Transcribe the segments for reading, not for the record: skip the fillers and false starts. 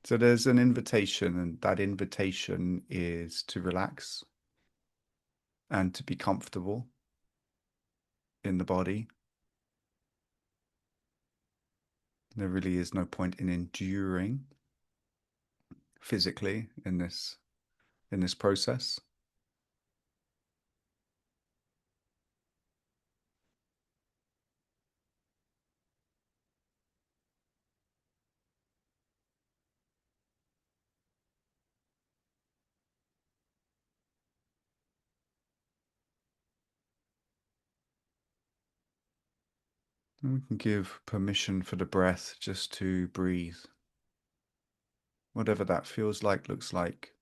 So there's an invitation, and that invitation is to relax and to be comfortable in the body. There really is no point in enduring physically in this process. And we can give permission for the breath just to breathe, whatever that feels like, looks like.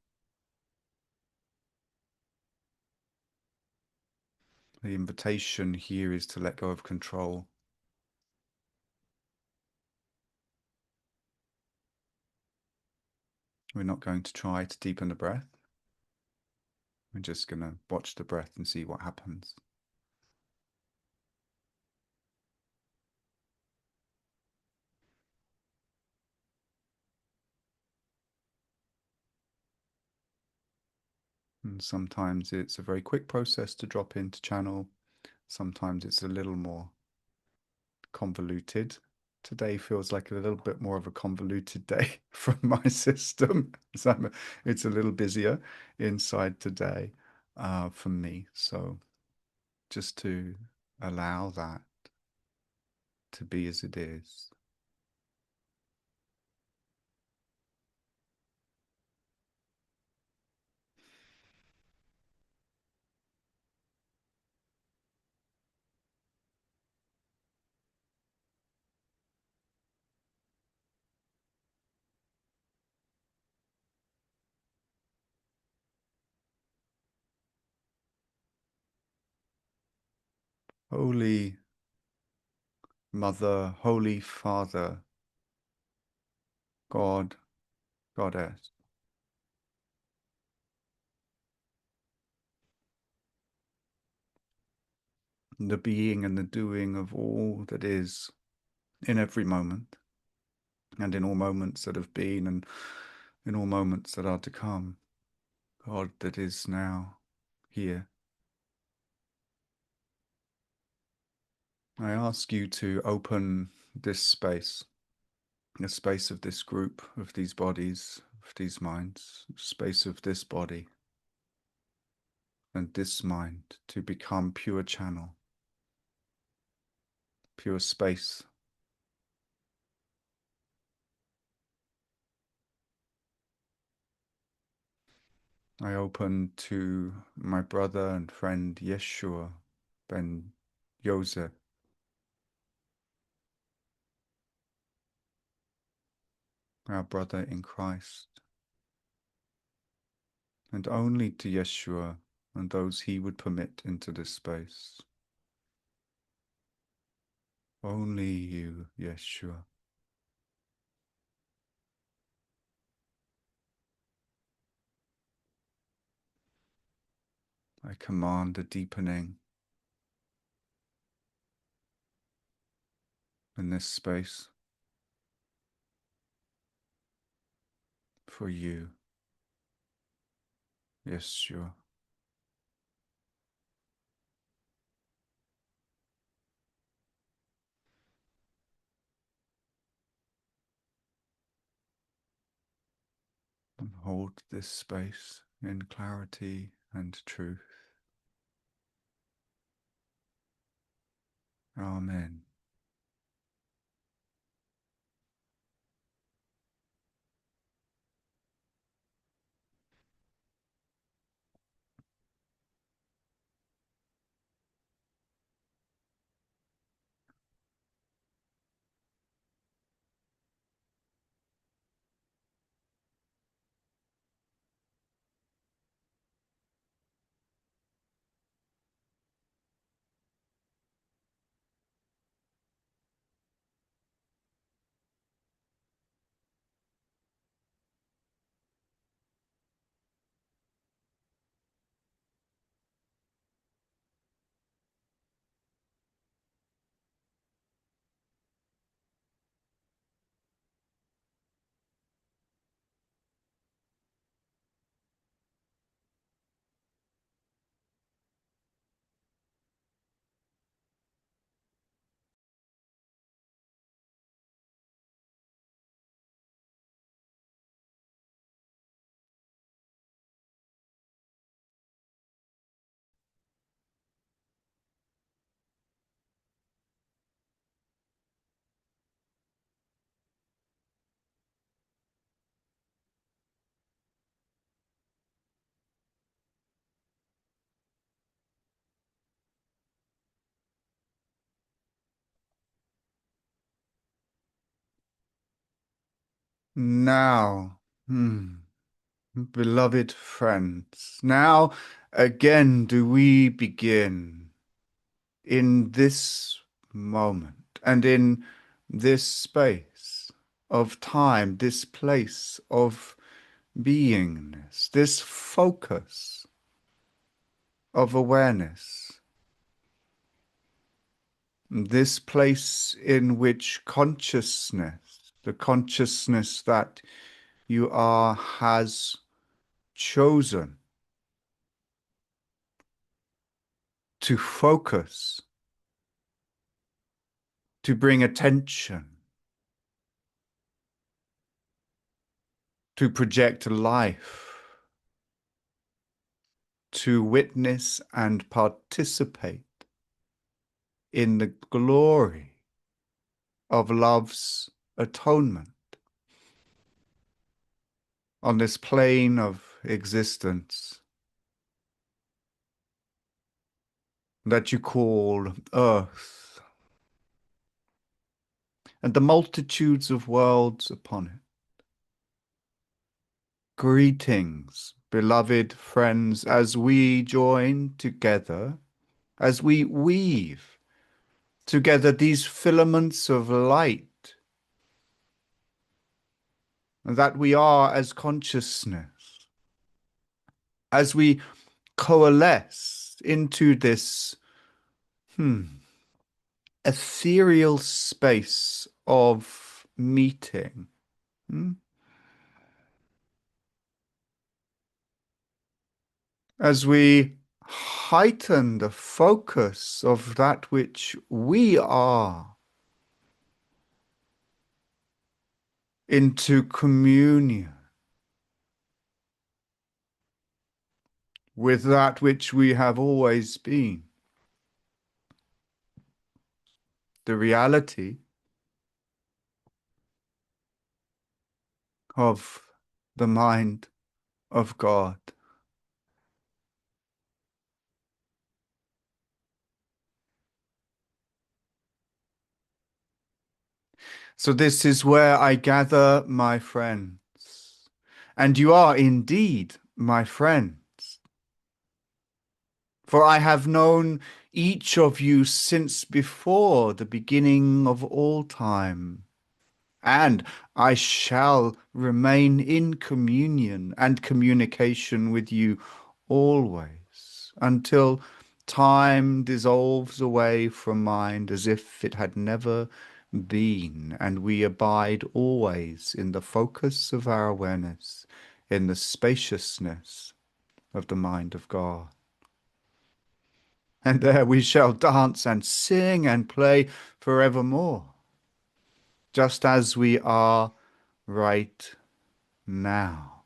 The invitation here is to let go of control. We're not going to try to deepen the breath. We're just going to watch the breath and see what happens. And sometimes it's a very quick process to drop into channel. Sometimes it's a little more convoluted. Today feels like a little bit more of a convoluted day from my system. So it's a little busier inside today for me. So just to allow that to be as it is. Holy Mother, Holy Father, God, Goddess, the being and the doing of all that is in every moment, and in all moments that have been, and in all moments that are to come. God that is now here. I ask you to open this space, the space of this group, of these bodies, of these minds, space of this body and this mind to become pure channel, pure space. I open to my brother and friend Yeshua ben Yosef, our brother in Christ, and only to Yeshua and those he would permit into this space. Only you, Yeshua. I command a deepening in this space for you, Yeshua. And hold this space in clarity and truth. Amen. Now, beloved friends, now again do we begin in this moment and in this space of time, this place of beingness, this focus of awareness, this place in which consciousness, the consciousness that you are, has chosen to focus, to bring attention, to project life, to witness and participate in the glory of love's atonement on this plane of existence that you call Earth, and the multitudes of worlds upon it. Greetings, beloved friends, as we join together, as we weave together these filaments of light that we are as consciousness, as we coalesce into this ethereal space of meeting. hmm? As we heighten the focus of that which we are into communion with that which we have always been, the reality of the mind of God. So this is where I gather my friends, and you are indeed my friends, for I have known each of you since before the beginning of all time. And I shall remain in communion and communication with you always, until time dissolves away from mind as if it had never been, and we abide always in the focus of our awareness, in the spaciousness of the mind of God. And there we shall dance and sing and play forevermore, just as we are right now.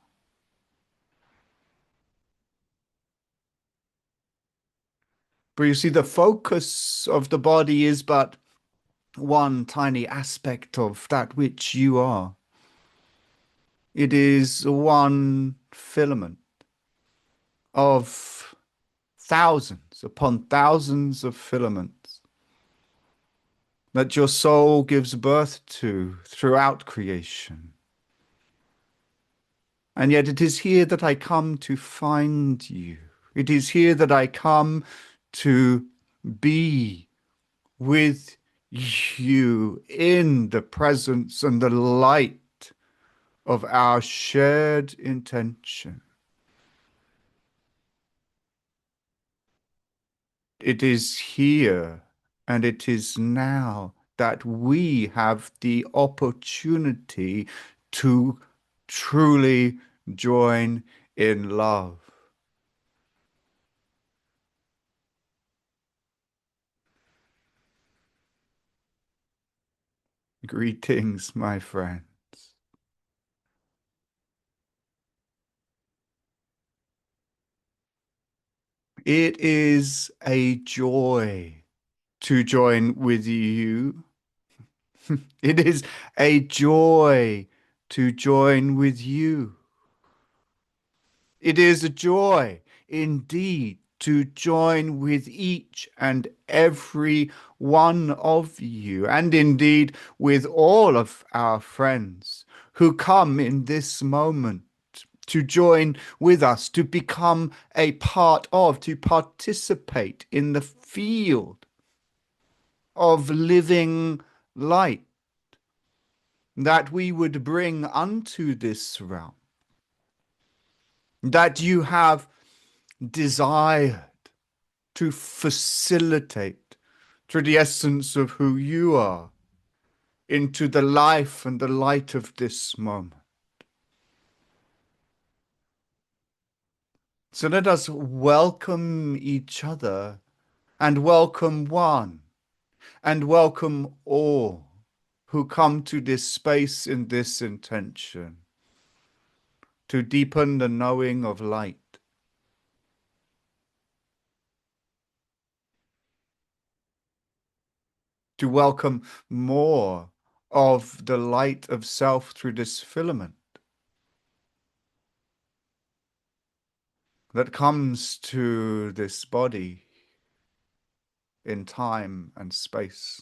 But you see, the focus of the body is but one tiny aspect of that which you are. It is one filament of thousands upon thousands of filaments that your soul gives birth to throughout creation. And yet it is here that I come to find you. It is here that I come to be with you in the presence and the light of our shared intention. It is here and it is now that we have the opportunity to truly join in love. Greetings, my friends. It is a joy to join with you. It is a joy to join with you. It is a joy indeed to join with each and every one of you, and indeed with all of our friends who come in this moment to join with us, to become a part of, to participate in the field of living light that we would bring unto this realm, that you have desired to facilitate through the essence of who you are into the life and the light of this moment. So let us welcome each other and welcome one and welcome all who come to this space in this intention to deepen the knowing of light, to welcome more of the light of self through this filament that comes to this body in time and space.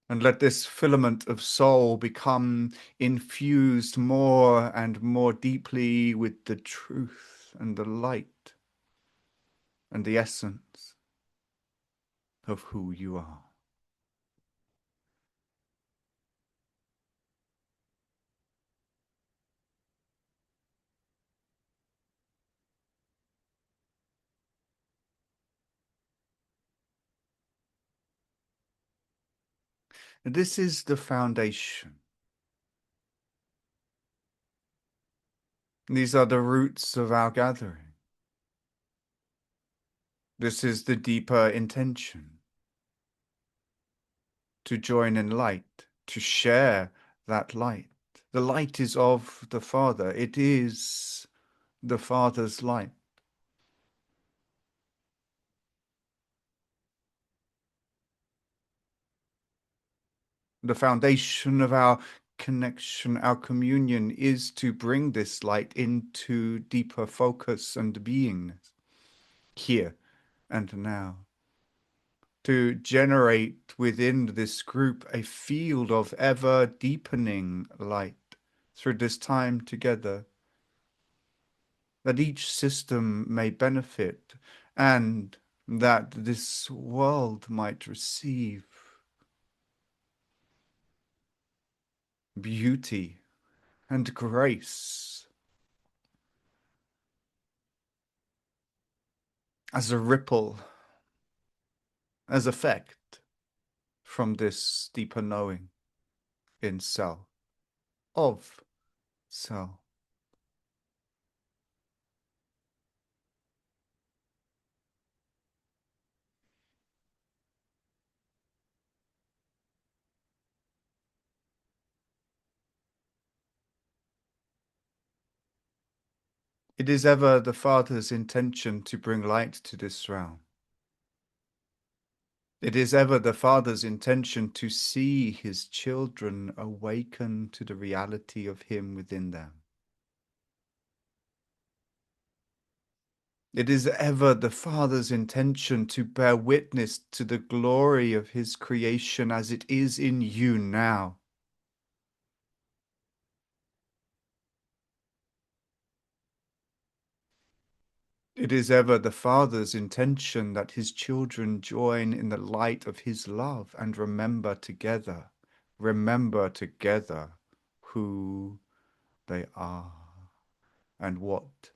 And let this filament of soul become infused more and more deeply with the truth and the light and the essence of who you are. This is the foundation. These are the roots of our gathering. This is the deeper intention, to join in light, to share that light. The light is of the Father. It is the Father's light. The foundation of our connection, our communion, is to bring this light into deeper focus and beingness, here and now. To generate within this group a field of ever deepening light through this time together, that each system may benefit and that this world might receive beauty and grace as a ripple, as effect from this deeper knowing in self, of self. It is ever the Father's intention to bring light to this realm. It is ever the Father's intention to see his children awaken to the reality of him within them. It is ever the Father's intention to bear witness to the glory of his creation as it is in you now. It is ever the Father's intention that his children join in the light of his love and remember together who they are and what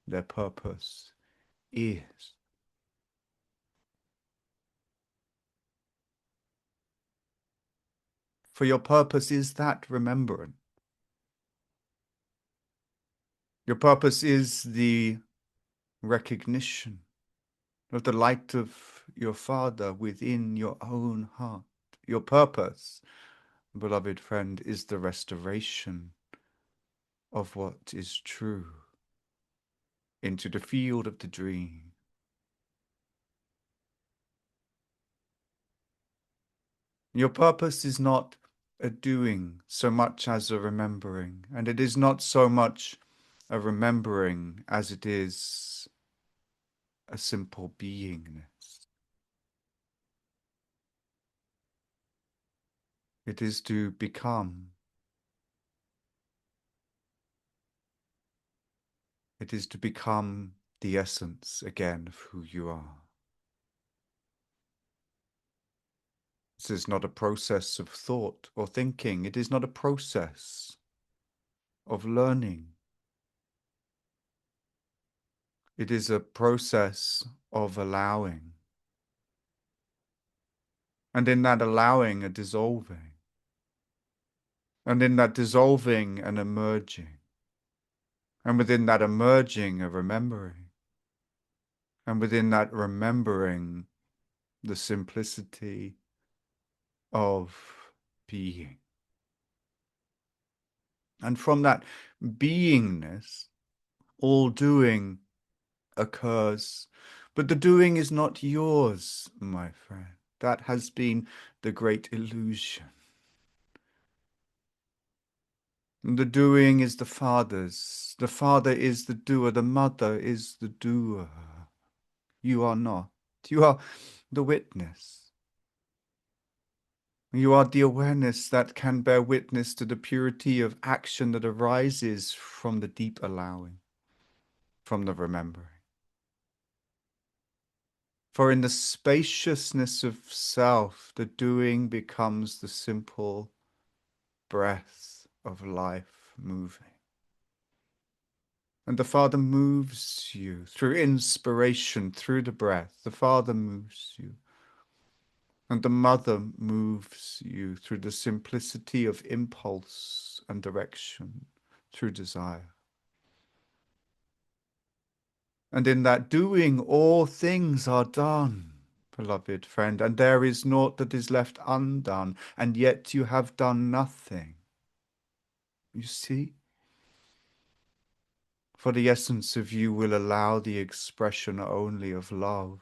their purpose is. For your purpose is that remembrance. Your purpose is the recognition of the light of your Father within your own heart. Your purpose, beloved friend, is the restoration of what is true into the field of the dream. Your purpose is not a doing so much as a remembering, and it is not so much a remembering as it is a simple beingness. It is to become. It is to become the essence again of who you are. This is not a process of thought or thinking. It is not a process of learning. It is a process of allowing. And in that allowing, a dissolving. And in that dissolving, an emerging. And within that emerging, a remembering. And within that remembering, the simplicity of being. And from that beingness, all doing occurs. But the doing is not yours, my friend. That has been the great illusion. The doing is the Father's. The Father is the doer. The Mother is the doer. You are not. You are the witness. You are the awareness that can bear witness to the purity of action that arises from the deep allowing, from the remembering. For in the spaciousness of self, the doing becomes the simple breath of life moving. And the Father moves you through inspiration, through the breath. The Father moves you. And the Mother moves you through the simplicity of impulse and direction, through desire. And in that doing, all things are done, beloved friend, and there is naught that is left undone, and yet you have done nothing. You see? For the essence of you will allow the expression only of love.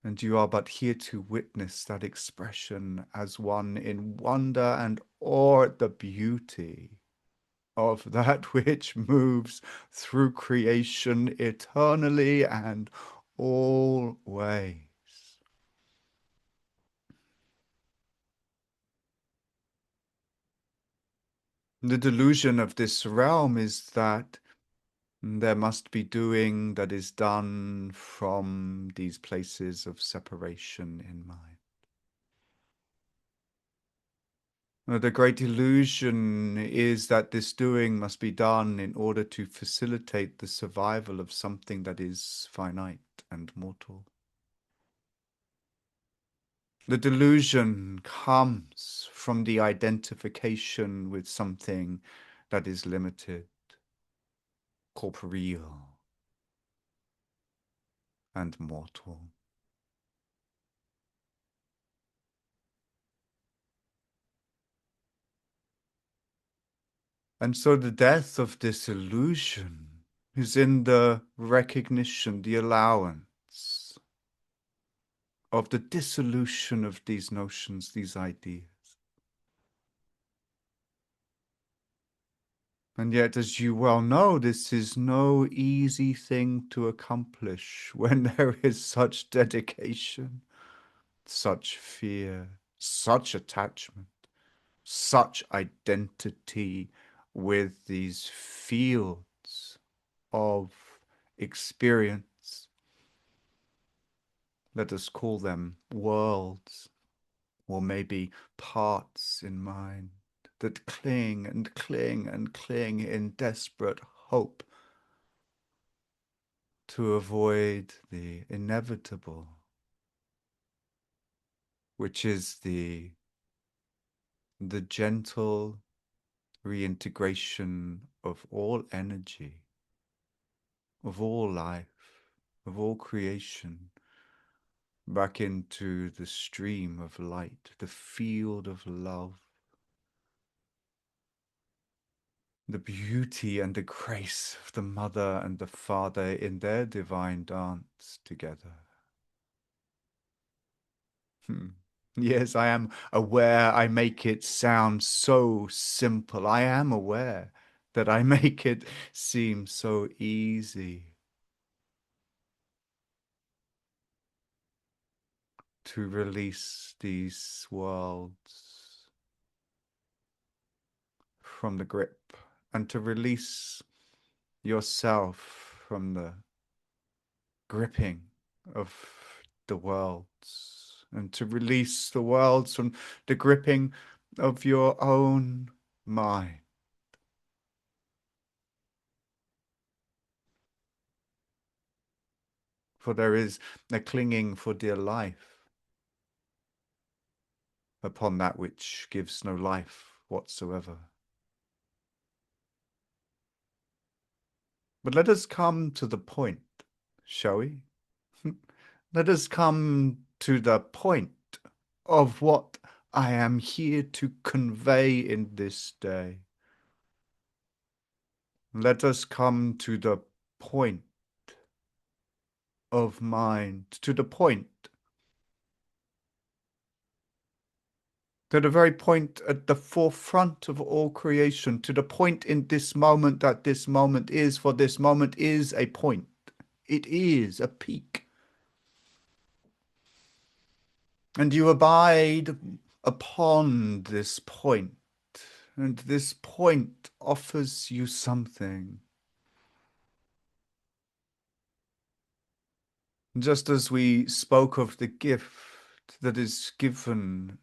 And you are but here to witness that expression as one in wonder and awe at the beauty of that which moves through creation eternally and always. The delusion of this realm is that there must be doing that is done from these places of separation in mind. The great illusion is that this doing must be done in order to facilitate the survival of something that is finite and mortal. The delusion comes from the identification with something that is limited, corporeal, and mortal. And so the death of this illusion is in the recognition, the allowance of the dissolution of these notions, these ideas. And yet, as you well know, this is no easy thing to accomplish when there is such dedication, such fear, such attachment, such identity with these fields of experience. Let us call them worlds, or maybe parts in mind that cling and cling and cling in desperate hope to avoid the inevitable, which is the gentle reintegration of all energy, of all life, of all creation, back into the stream of light, the field of love, the beauty and the grace of the Mother and the Father in their divine dance together. Yes, I am aware I make it sound so simple. I am aware that I make it seem so easy to release these worlds from the grip and to release yourself from the gripping of the worlds and to release the worlds from the gripping of your own mind. For there is a clinging for dear life upon that which gives no life whatsoever. But let us come to the point, shall we? Let us come to the point of what I am here to convey in this day. Let us come to the point of mind, to the point, to the very point at the forefront of all creation, to the point in this moment that this moment is, for this moment is a point. It is a peak. And you abide upon this point, and this point offers you something. Just as we spoke of the gift that is given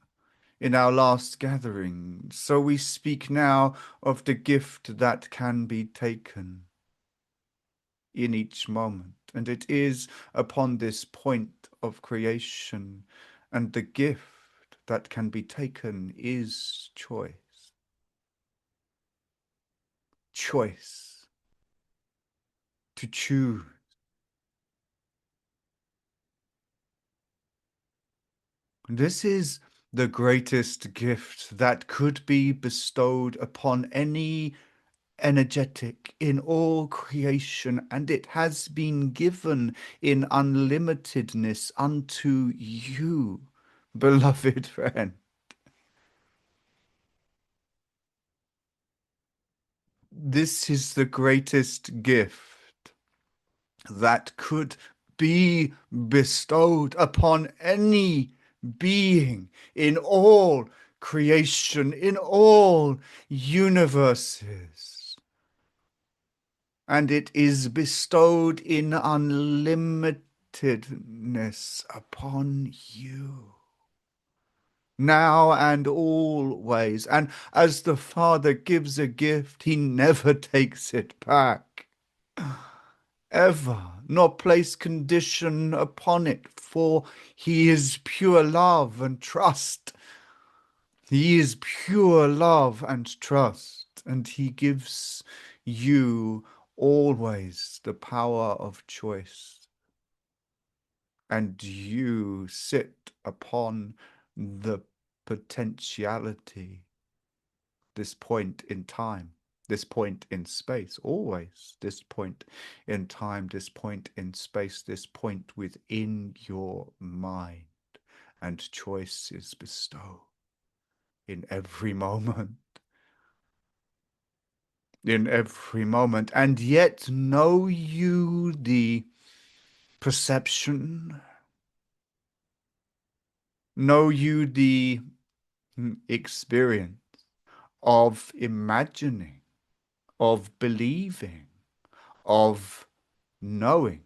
in our last gathering, so we speak now of the gift that can be taken in each moment. And it is upon this point of creation, and the gift that can be taken is choice. Choice. To choose. This is the greatest gift that could be bestowed upon any energetic in all creation, and it has been given in unlimitedness unto you, beloved friend. This is the greatest gift that could be bestowed upon any being in all creation, in all universes. And it is bestowed in unlimitedness upon you, now and always. And as the Father gives a gift, he never takes it back, ever, nor place condition upon it, for he is pure love and trust. He is pure love and trust, and he gives you always the power of choice. And you sit upon the potentiality, this point in time, this point in space, always this point in time, this point in space, this point within your mind, and choice is bestowed in every moment. In every moment. And yet know you the perception, know you the experience of imagining, of believing, of knowing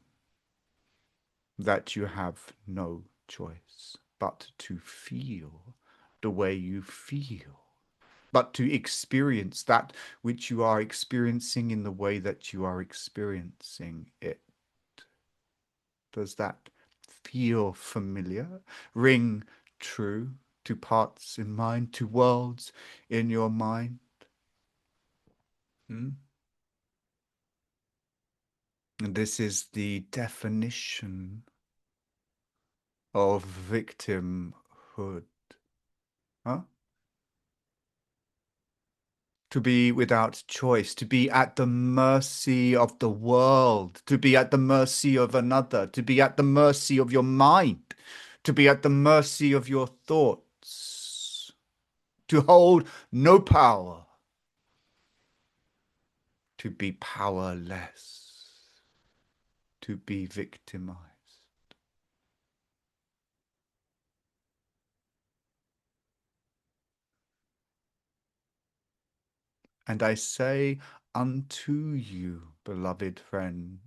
that you have no choice but to feel the way you feel, but to experience that which you are experiencing in the way that you are experiencing it. Does that feel familiar? Ring true to parts in mind, to worlds in your mind? Hmm? And this is the definition of victimhood. Huh? To be without choice, to be at the mercy of the world, to be at the mercy of another, to be at the mercy of your mind, to be at the mercy of your thoughts, to hold no power, to be powerless, to be victimized. And I say unto you, beloved friend,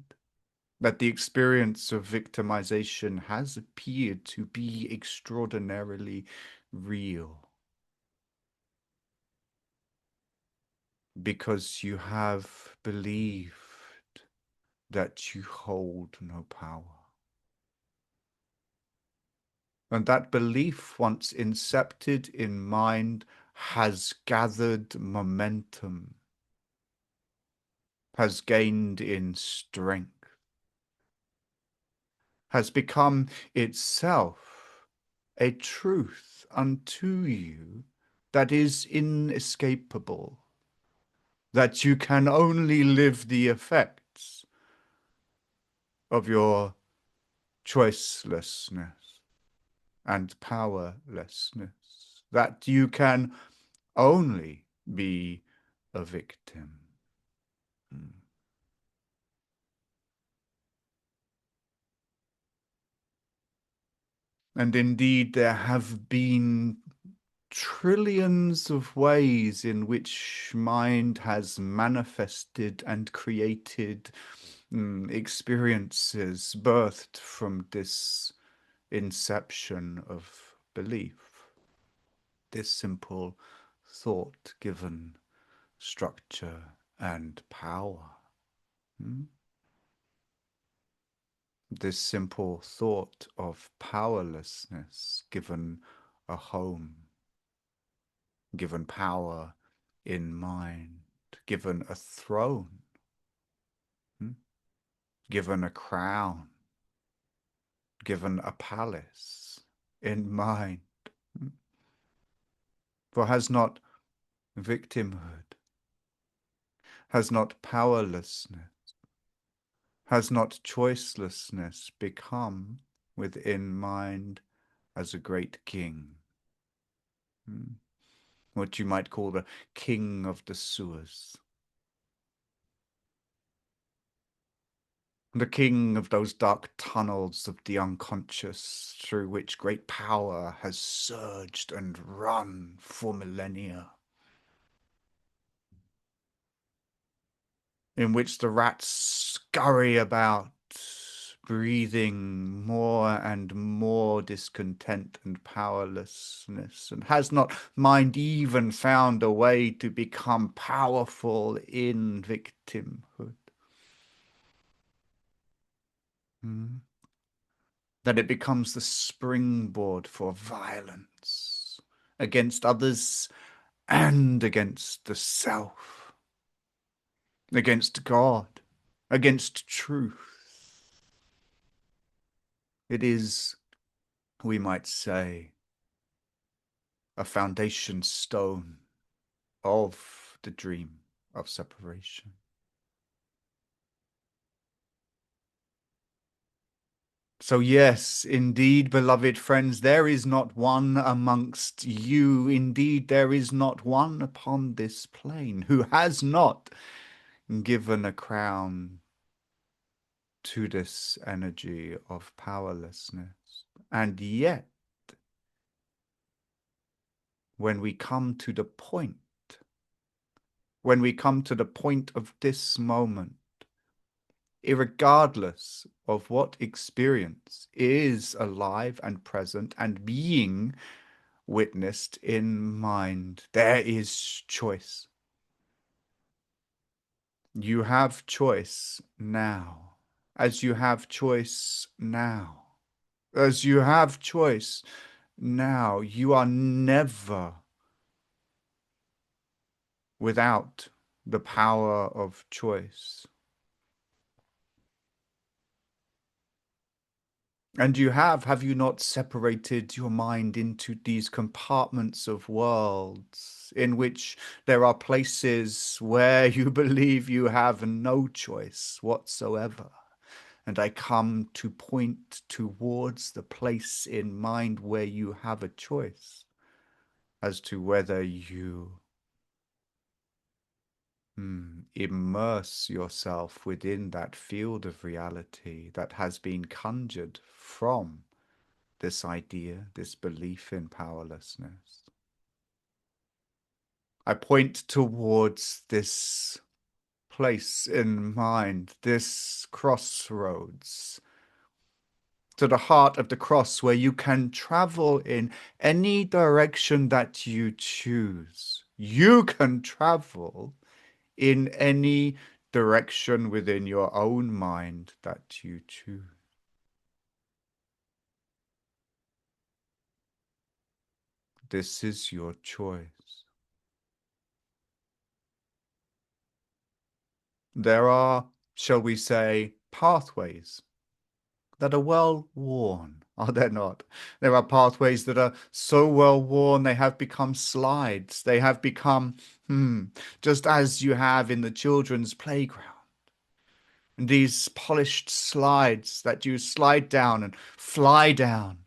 that the experience of victimization has appeared to be extraordinarily real because you have believed that you hold no power. And that belief, once incepted in mind, has gathered momentum, has gained in strength, has become itself a truth unto you that is inescapable, that you can only live the effects of your choicelessness and powerlessness, that you can only be a victim. And indeed, there have been trillions of ways in which mind has manifested and created experiences birthed from this inception of belief, this simple thought given structure and power. Hmm? This simple thought of powerlessness given a home, given power in mind, given a throne, hmm? Given a crown, given a palace in mind. Hmm? For has not victimhood, has not powerlessness, has not choicelessness become within mind as a great king? Hmm? What you might call the king of the sewers, the king of those dark tunnels of the unconscious through which great power has surged and run for millennia, in which the rats scurry about, breathing more and more discontent and powerlessness, and has not mind even found a way to become powerful in victimhood? Hmm? That it becomes the springboard for violence against others and against the self, against God, against truth. It is, we might say, a foundation stone of the dream of separation. So yes, indeed, beloved friends, there is not one amongst you, indeed, there is not one upon this plain who has not given a crown to this energy of powerlessness. And yet, when we come to the point, when we come to the point of this moment, irregardless of what experience is alive and present and being witnessed in mind, there is choice. You have choice now, as you have choice now, as you have choice now. You are never without the power of choice. And you have you not separated your mind into these compartments of worlds in which there are places where you believe you have no choice whatsoever? And I come to point towards the place in mind where you have a choice as to whether you immerse yourself within that field of reality that has been conjured from this idea, this belief in powerlessness. I point towards this place in mind, this crossroads, to the heart of the cross where you can travel in any direction that you choose. You can travel in any direction within your own mind that you choose. This is your choice. There are, shall we say, pathways that are well worn, are there not? There are pathways that are so well worn they have become slides. They have become, just as you have in the children's playground. And these polished slides that you slide down and fly down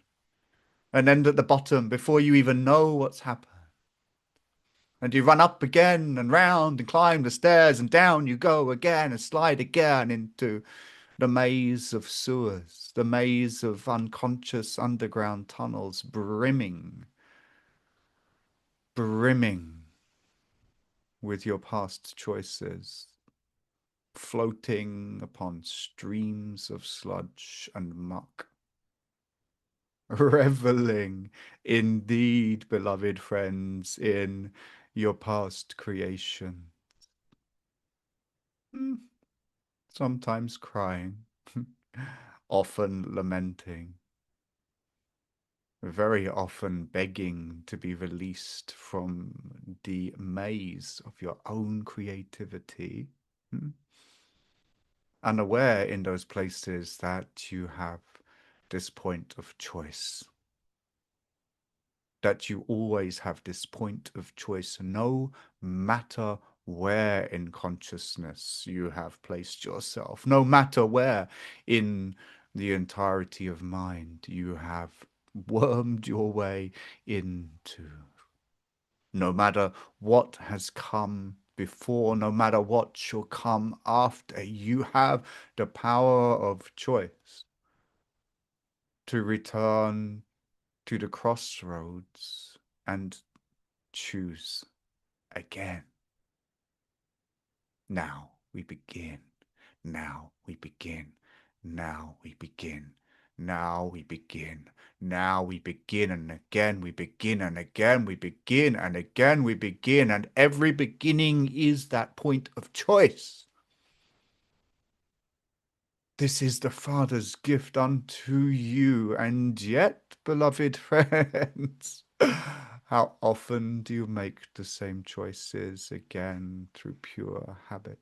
and end at the bottom before you even know what's happened. And you run up again and round and climb the stairs and down you go again and slide again into the maze of sewers, the maze of unconscious underground tunnels brimming with your past choices, floating upon streams of sludge and muck, reveling indeed, beloved friends, in your past creation. Sometimes crying, often lamenting, very often begging to be released from the maze of your own creativity, unaware in those places that you have this point of choice, that you always have this point of choice, no matter where in consciousness you have placed yourself, no matter where in the entirety of mind you have wormed your way into. No matter what has come before, no matter what shall come after, you have the power of choice to return to the crossroads and choose again. Now we begin. Now we begin. Now we begin. Now we begin. Now we begin, and again we begin, and again we begin, and again we begin, and every beginning is that point of choice. This is the Father's gift unto you, and yet, beloved friends, how often do you make the same choices again through pure habit?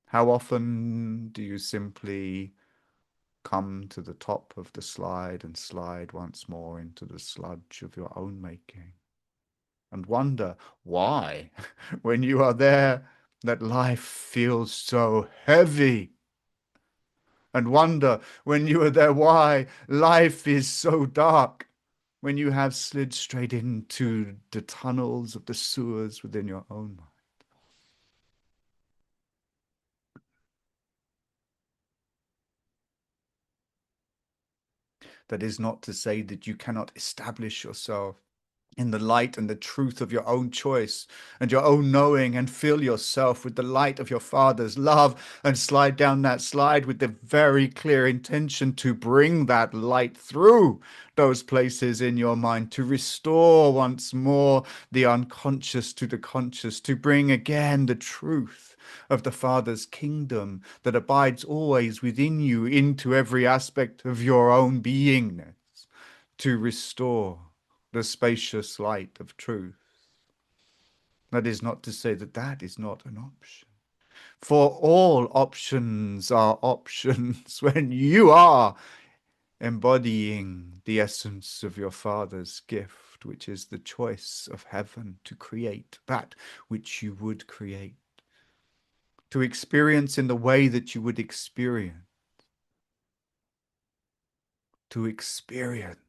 How often do you simply come to the top of the slide and slide once more into the sludge of your own making and wonder why, when you are there, that life feels so heavy? And wonder when you are there why life is so dark, when you have slid straight into the tunnels of the sewers within your own mind. That is not to say that you cannot establish yourself in the light and the truth of your own choice and your own knowing, and fill yourself with the light of your Father's love, and slide down that slide with the very clear intention to bring that light through those places in your mind, to restore once more the unconscious to the conscious, to bring again the truth of the Father's kingdom that abides always within you into every aspect of your own beingness, to restore the spacious light of truth. That is not to say that that is not an option. For all options are options when you are embodying the essence of your Father's gift, which is the choice of heaven to create that which you would create, to experience in the way that you would experience, to experience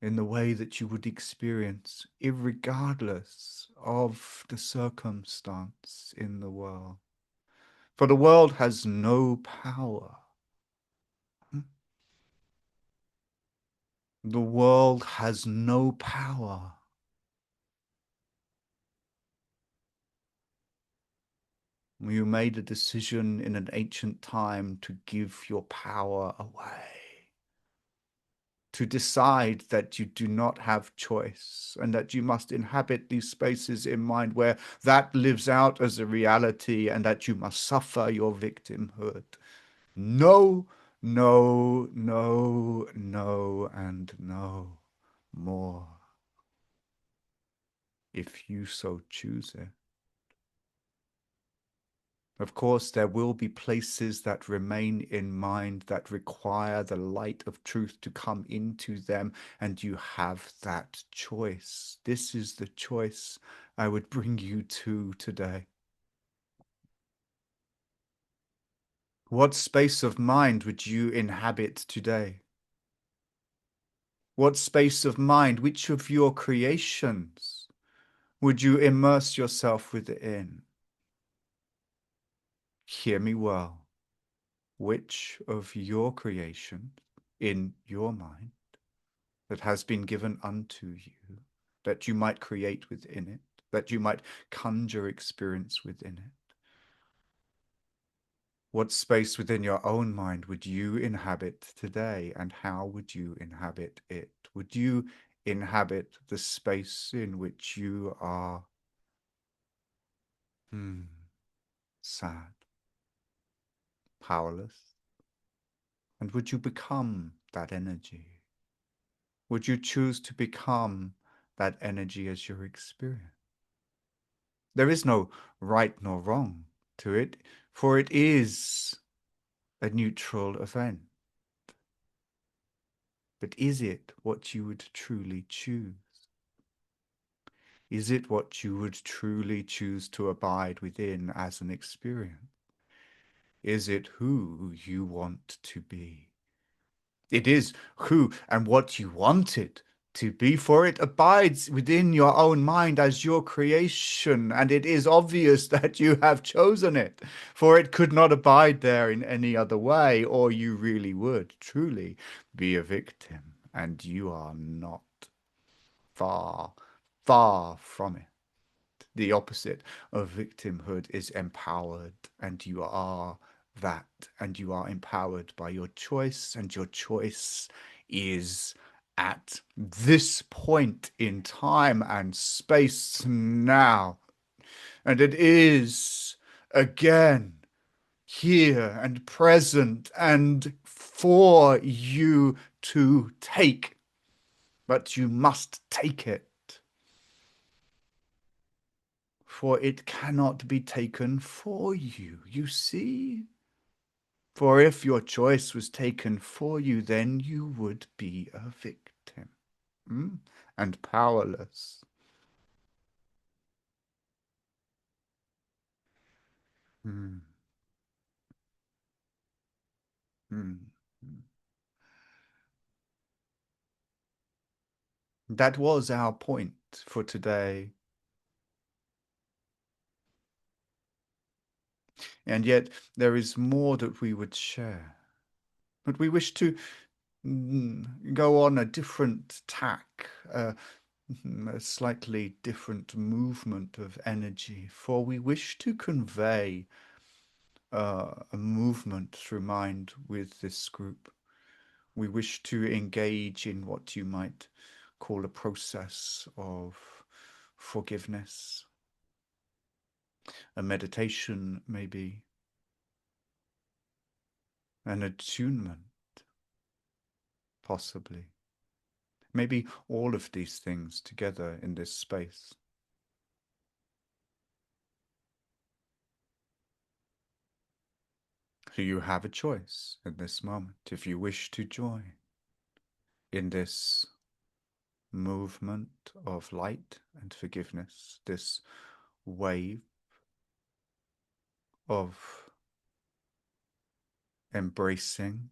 in the way that you would experience, irregardless of the circumstance in the world. For the world has no power, The world has no power. You made a decision in an ancient time to give your power away, to decide that you do not have choice and that you must inhabit these spaces in mind where that lives out as a reality and that you must suffer your victimhood. No, no, no, no, and no more, if you so choose it. Of course, there will be places that remain in mind that require the light of truth to come into them, and you have that choice. This is the choice I would bring you to today. What space of mind would you inhabit today? What space of mind, which of your creations would you immerse yourself within? Hear me well. Which of your creations in your mind that has been given unto you, that you might create within it, that you might conjure experience within it? What space within your own mind would you inhabit today, and how would you inhabit it? Would you inhabit the space in which you are sad, powerless? And would you become that energy? Would you choose to become that energy as your experience? There is no right nor wrong to it, for it is a neutral event. But is it what you would truly choose? Is it what you would truly choose to abide within as an experience? Is it who you want to be? It is who and what you want it to be, for it abides within your own mind as your creation, and it is obvious that you have chosen it, for it could not abide there in any other way, or you really would truly be a victim, and you are not. Far, far from it. The opposite of victimhood is empowered, and you are that, and you are empowered by your choice, and your choice is at this point in time and space now. And it is again here and present and for you to take, but you must take it. For it cannot be taken for you, you see? For if your choice was taken for you, then you would be a victim, and powerless. Mm, mm, mm. That was our point for today. And yet there is more that we would share. But we wish to go on a different tack, a slightly different movement of energy, for we wish to convey a movement through mind with this group. We wish to engage in what you might call a process of forgiveness, a meditation, maybe, an attunement, possibly. Maybe all of these things together in this space. So you have a choice in this moment if you wish to join in this movement of light and forgiveness, this wave of embracing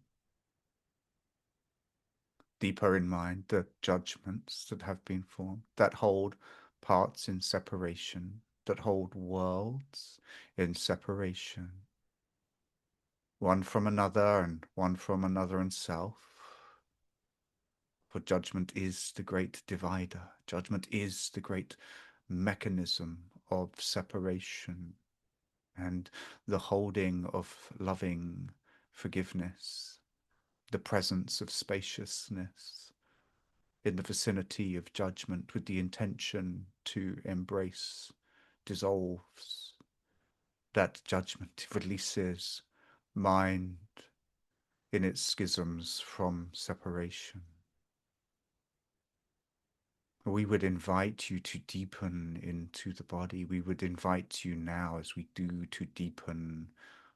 deeper in mind the judgments that have been formed, that hold parts in separation, that hold worlds in separation, one from another and one from another and self. For judgment is the great divider. Judgment is the great mechanism of separation and the holding of loving forgiveness, the presence of spaciousness in the vicinity of judgment with the intention to embrace dissolves that judgment, releases mind in its schisms from separation. We would invite you to deepen into the body. We would invite you now, as we do, to deepen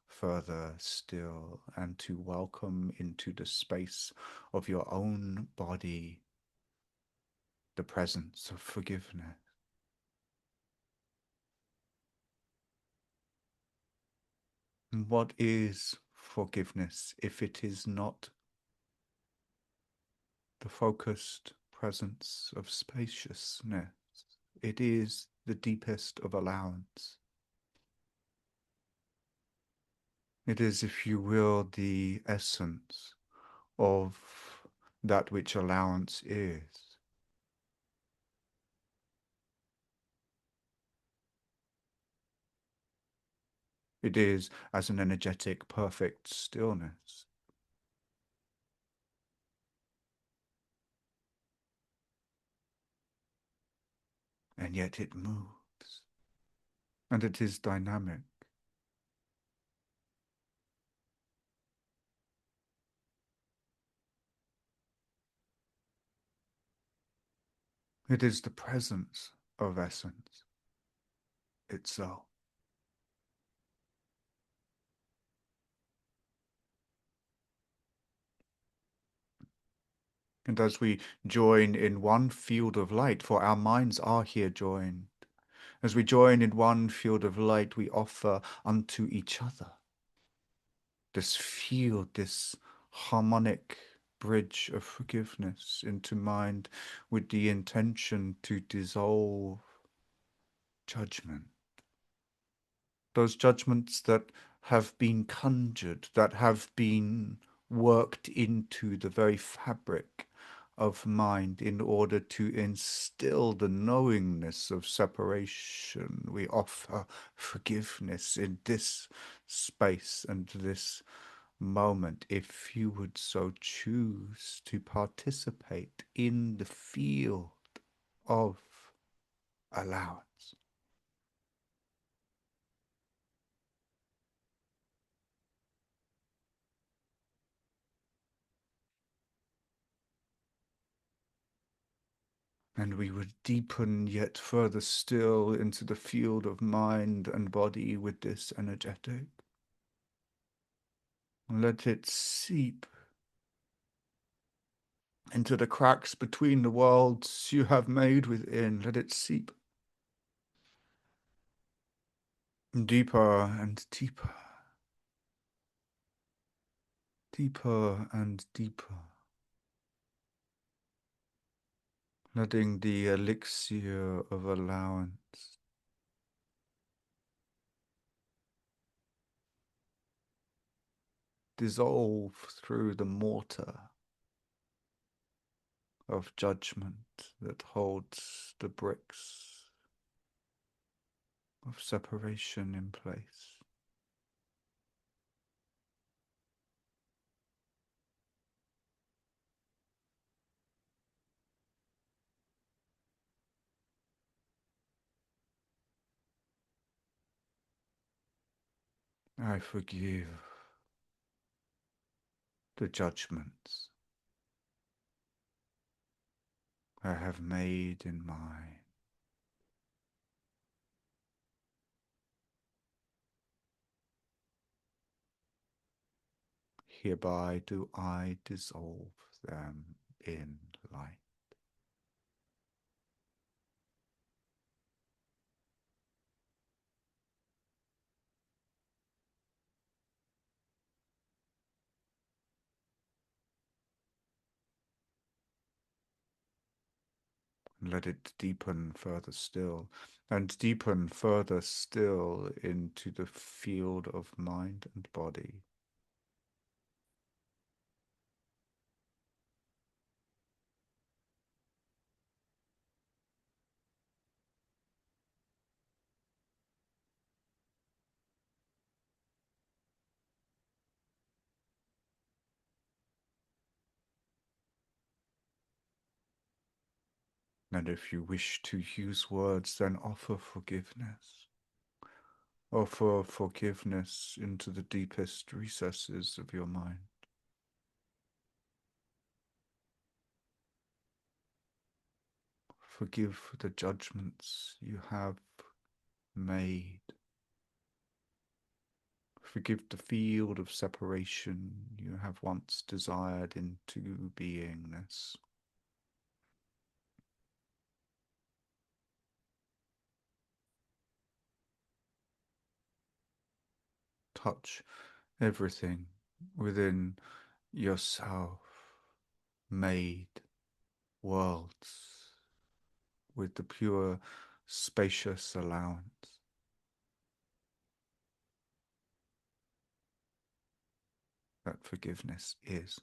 further still and to welcome into the space of your own body the presence of forgiveness. And what is forgiveness if it is not the focused presence of spaciousness? It is the deepest of allowance. It is, if you will, the essence of that which allowance is. It is as an energetic, perfect stillness. And yet it moves. And it is dynamic. It is the presence of essence itself. And as we join in one field of light, for our minds are here joined, as we join in one field of light, we offer unto each other this field, this harmonic bridge of forgiveness into mind with the intention to dissolve judgment. Those judgments that have been conjured, that have been worked into the very fabric of mind in order to instill the knowingness of separation. We offer forgiveness in this space and this moment, if you would so choose to participate in the field of allowance. And we would deepen yet further still into the field of mind and body with this energetic. Let it seep into the cracks between the worlds you have made within. Let it seep deeper and deeper, deeper and deeper, letting the elixir of allowance dissolve through the mortar of judgment that holds the bricks of separation in place. I forgive the judgments I have made in mine. Hereby do I dissolve them in light. Let it deepen further still, and deepen further still into the field of mind and body. And if you wish to use words, then offer forgiveness. Offer forgiveness into the deepest recesses of your mind. Forgive the judgments you have made. Forgive the field of separation you have once desired into beingness. Touch everything within yourself, made worlds with the pure, spacious allowance that forgiveness is.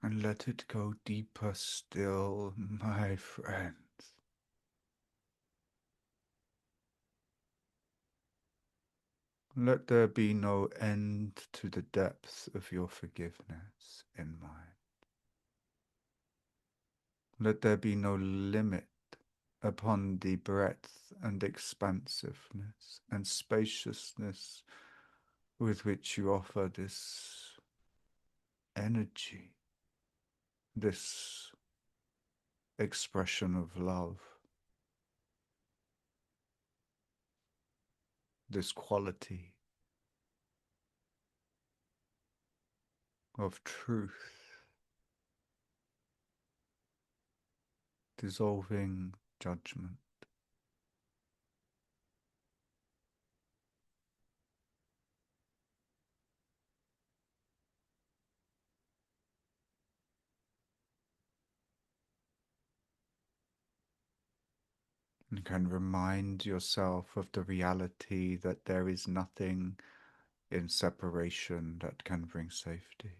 And let it go deeper still, my friends. Let there be no end to the depth of your forgiveness in mind. Let there be no limit upon the breadth and expansiveness and spaciousness with which you offer this energy, this expression of love, this quality of truth, dissolving judgment. You can remind yourself of the reality that there is nothing in separation that can bring safety.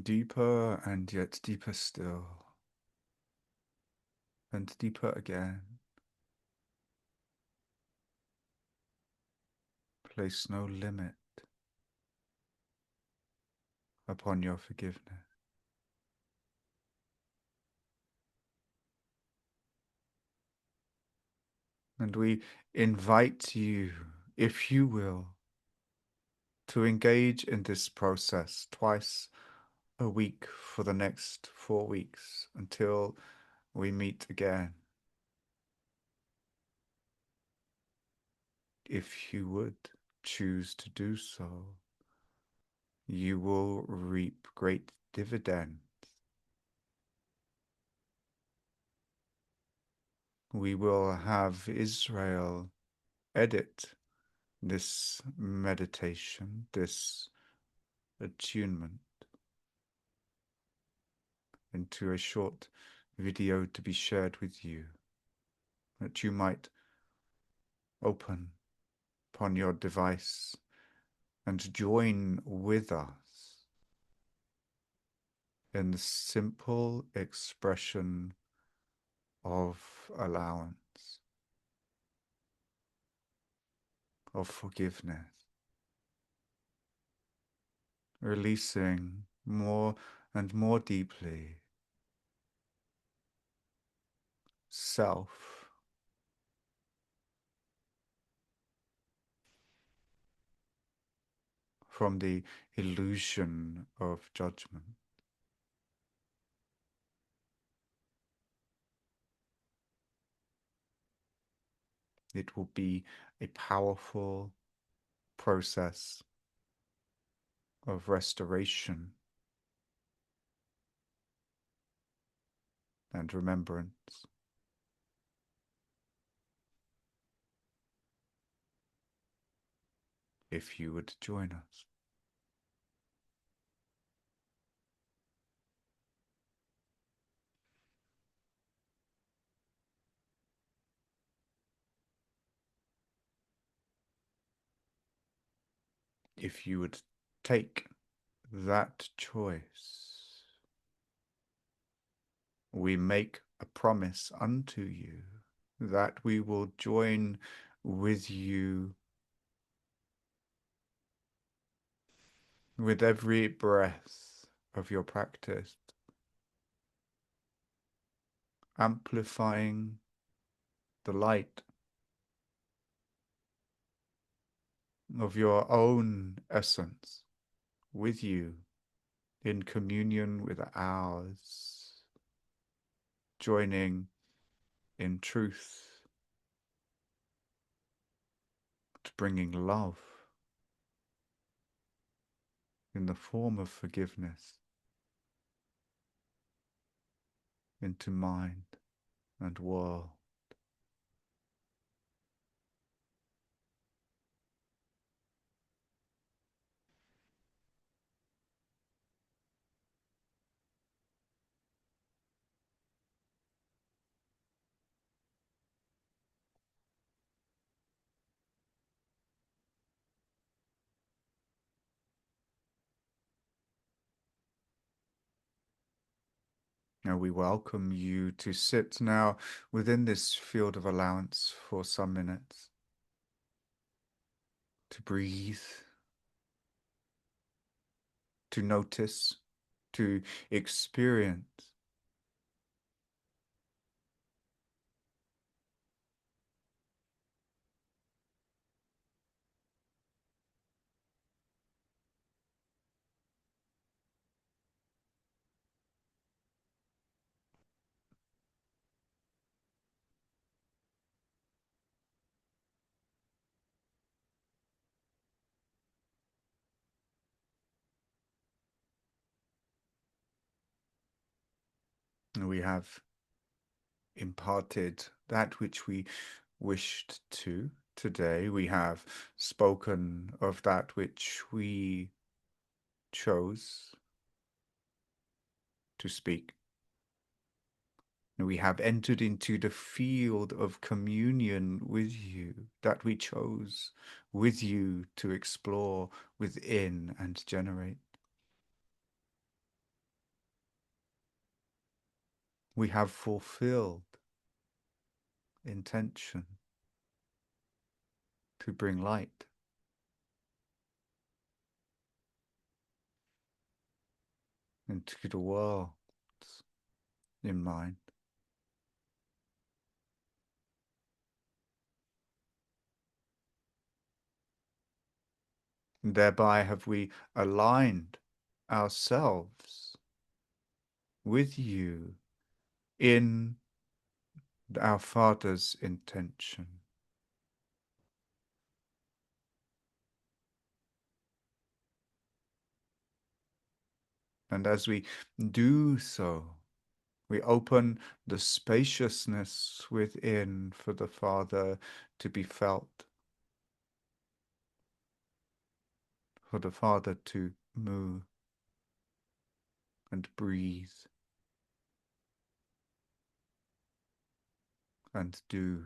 Deeper and yet deeper still, and deeper again. Place no limit upon your forgiveness. And we invite you, if you will, to engage in this process twice a week for the next 4 weeks until we meet again. If you would choose to do so, you will reap great dividends. We will have Israel edit this meditation, this attunement, into a short video to be shared with you, that you might open upon your device and join with us in the simple expression of allowance, of forgiveness, releasing more and more deeply self from the illusion of judgment. It will be a powerful process of restoration and remembrance. If you would join us. If you would take that choice, we make a promise unto you that we will join with you with every breath of your practice, amplifying the light of your own essence with you in communion with ours, joining in truth, to bringing love in the form of forgiveness into mind and world. Now we welcome you to sit now within this field of allowance for some minutes, to breathe, to notice, to experience. We have imparted that which we wished to today. We have spoken of that which we chose to speak. We have entered into the field of communion with you that we chose with you to explore within and generate. We have fulfilled intention to bring light into the world in mind. And thereby have we aligned ourselves with you in our Father's intention. And as we do so, we open the spaciousness within for the Father to be felt, for the Father to move and breathe and do.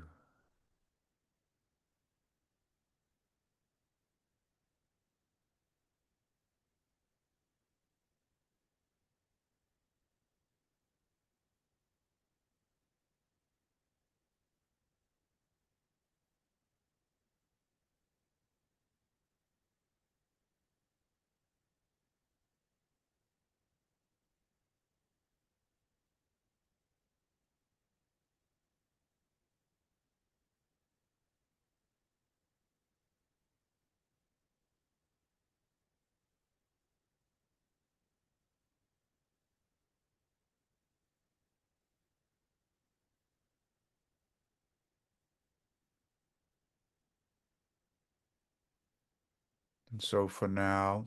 And so for now,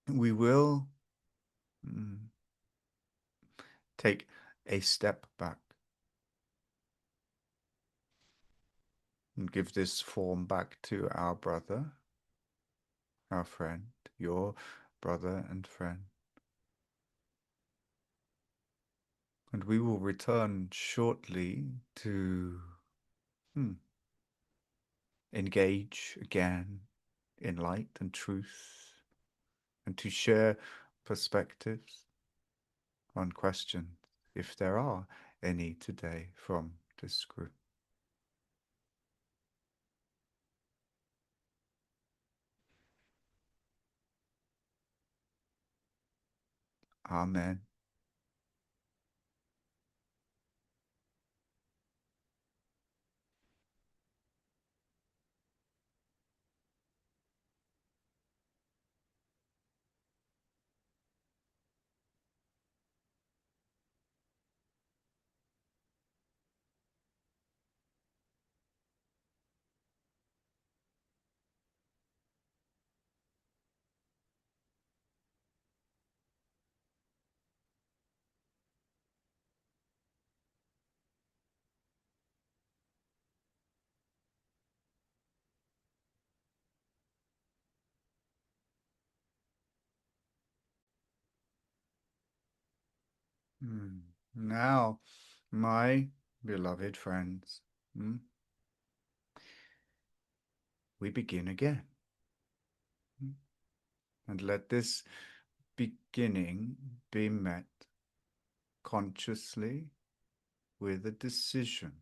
we will mm, take a step back and give this form back to our brother, our friend, your brother and friend. And we will return shortly to engage again in light and truth and to share perspectives on questions, if there are any today from this group. Amen. Now, my beloved friends, we begin again. And let this beginning be met consciously with a decision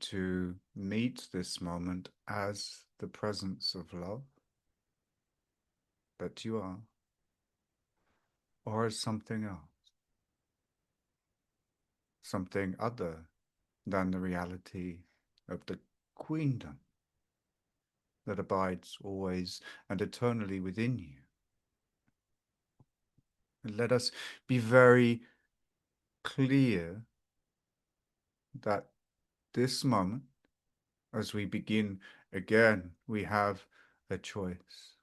to meet this moment as the presence of love that you are, or as something else, something other than the reality of the queendom that abides always and eternally within you. And let us be very clear that this moment, as we begin again, we have a choice,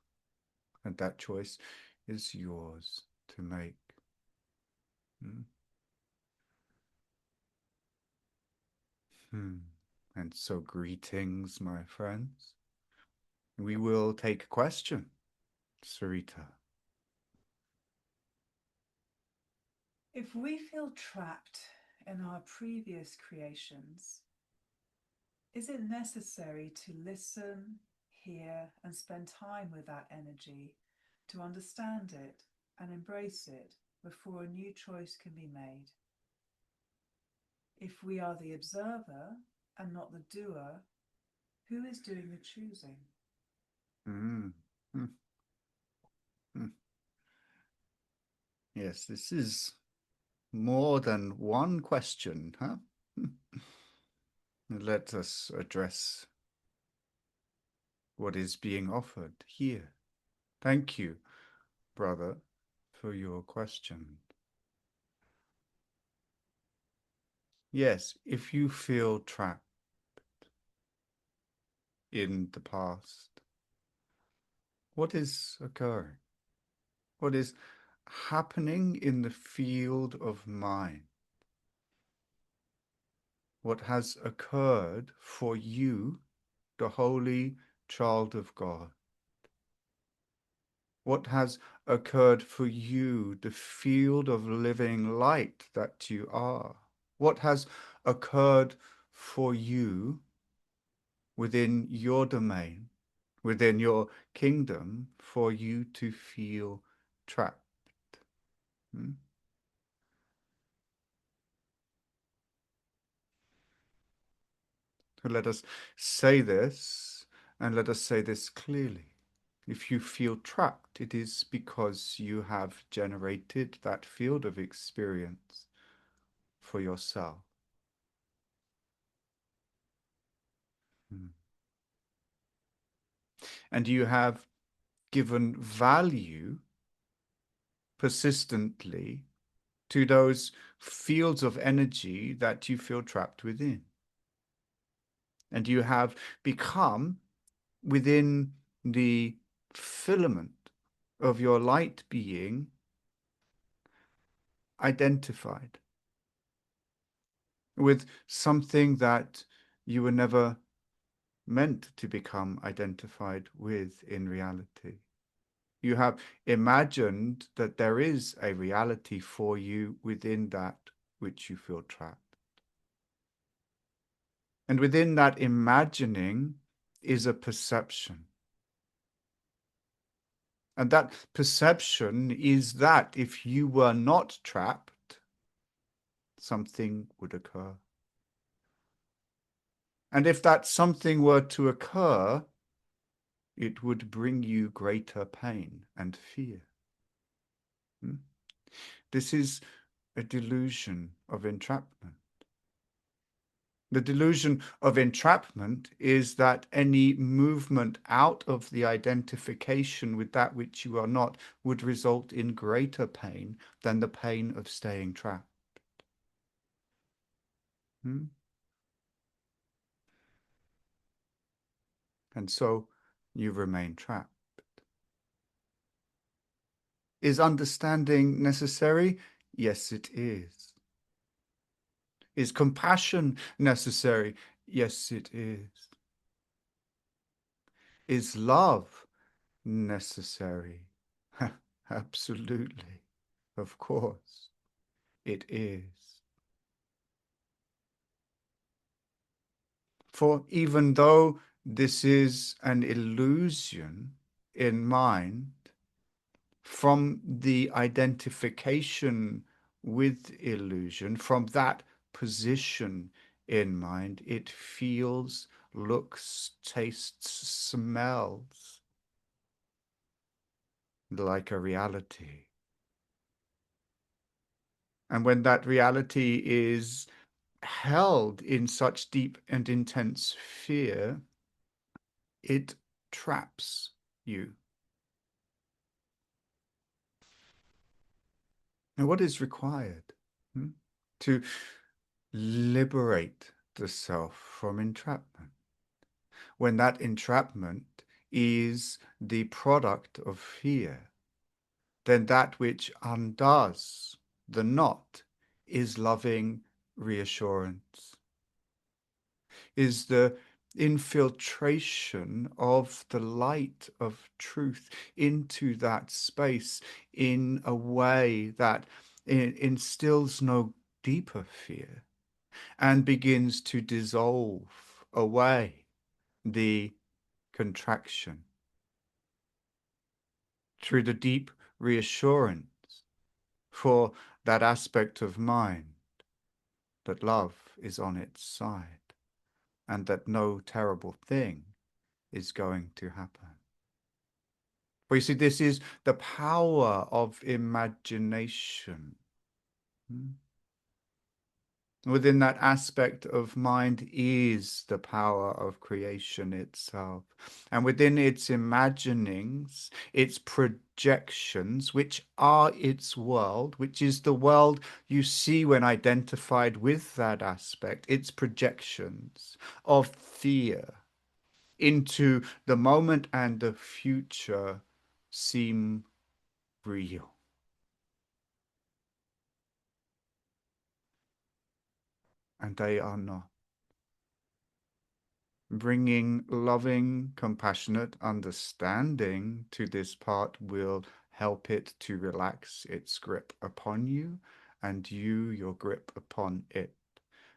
and that choice is yours to make. And so, greetings, my friends. We will take a question, Sarita. If we feel trapped in our previous creations, is it necessary to listen, hear, and spend time with that energy to understand it and embrace it before a new choice can be made? If we are the observer and not the doer, who is doing the choosing? Mm. Mm. Mm. Yes, this is more than one question, huh? Let us address what is being offered here. Thank you, brother, for your question. Yes, if you feel trapped in the past, what is occurring? What is happening in the field of mind? What has occurred for you, the holy child of God? What has occurred for you, the field of living light that you are? What has occurred for you within your domain, within your kingdom, for you to feel trapped? Hmm? So let us say this, and let us say this clearly. If you feel trapped, it is because you have generated that field of experience for yourself. Hmm. And you have given value persistently to those fields of energy that you feel trapped within. And you have become within the filament of your light being identified with something that you were never meant to become identified with in reality. You have imagined that there is a reality for you within that which you feel trapped. And within that imagining is a perception. And that perception is that if you were not trapped, something would occur. And if that something were to occur, it would bring you greater pain and fear. Hmm? This is a delusion of entrapment. The delusion of entrapment is that any movement out of the identification with that which you are not would result in greater pain than the pain of staying trapped. Hmm? And so you remain trapped. Is understanding necessary? Yes, it is. Is compassion necessary? Yes, it is. Is love necessary? Absolutely. Of course, it is. For even though this is an illusion in mind, from the identification with illusion, from that position in mind, it feels, looks, tastes, smells like a reality. And when that reality is held in such deep and intense fear, it traps you. Now, what is required? Hmm? To liberate the self from entrapment. When that entrapment is the product of fear, then that which undoes the knot is loving reassurance, is the infiltration of the light of truth into that space in a way that instills no deeper fear and begins to dissolve away the contraction through the deep reassurance for that aspect of mind that love is on its side and that no terrible thing is going to happen. For you see, this is the power of imagination. Hmm? Within that aspect of mind is the power of creation itself. And within its imaginings, its projections, which are its world, which is the world you see when identified with that aspect, its projections of fear into the moment and the future seem real. And they are not. Bringing loving, compassionate understanding to this part will help it to relax its grip upon you and you your grip upon it.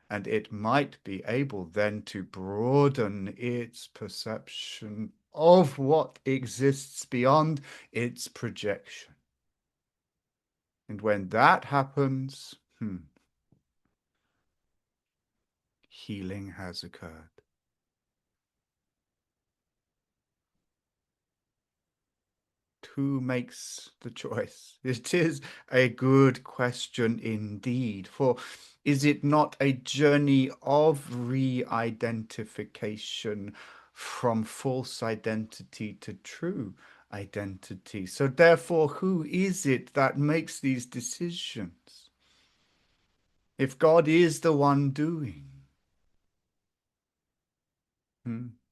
And it might be able then to broaden its perception of what exists beyond its projection. And when that happens, healing has occurred. Who makes the choice? It is a good question indeed, for is it not a journey of re-identification from false identity to true identity? So therefore, who is it that makes these decisions? If God is the one doing,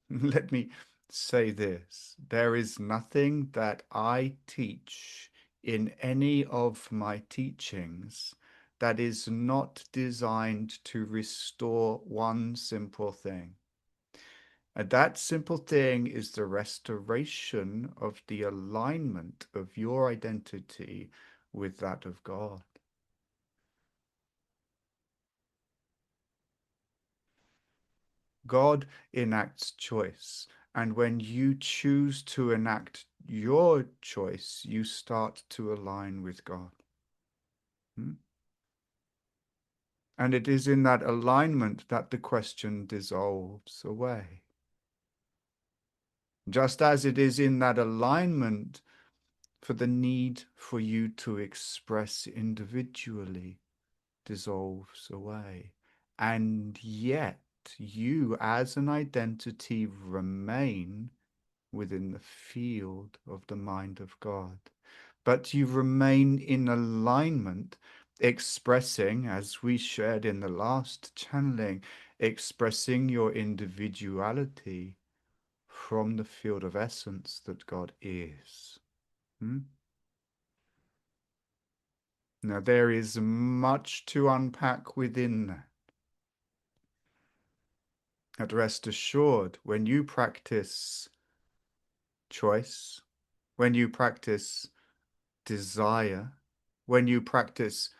let me say this. There is nothing that I teach in any of my teachings that is not designed to restore one simple thing. And that simple thing is the restoration of the alignment of your identity with that of God. God enacts choice. And when you choose to enact your choice, you start to align with God. And it is in that alignment that the question dissolves away. Just as it is in that alignment for the need for you to express individually dissolves away. And yet, you as an identity remain within the field of the mind of God. But you remain in alignment, expressing, as we shared in the last channeling, expressing your individuality from the field of essence that God is. Now, there is much to unpack within that. And rest assured, when you practice choice, when you practice desire, when you practice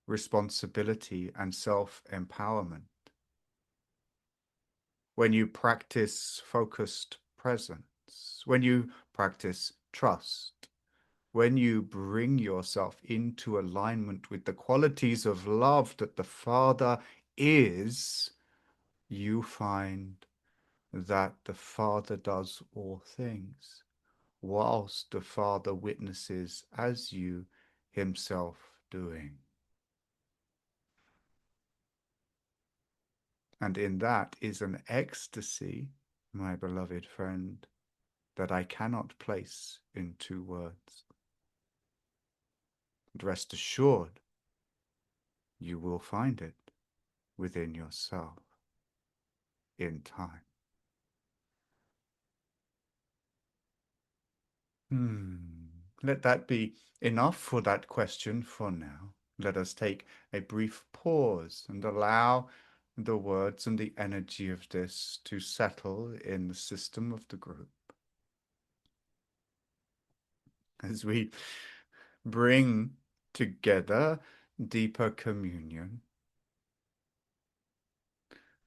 responsibility and self-empowerment, when you practice focused presence, when you practice trust, when you bring yourself into alignment with the qualities of love that the Father is, you find that the Father does all things, whilst the Father witnesses as you himself doing. And in that is an ecstasy, my beloved friend, that I cannot place into words. And rest assured, you will find it within yourself in time. Let that be enough for that question for now. Let us take a brief pause and allow the words and the energy of this to settle in the system of the group as we bring together deeper communion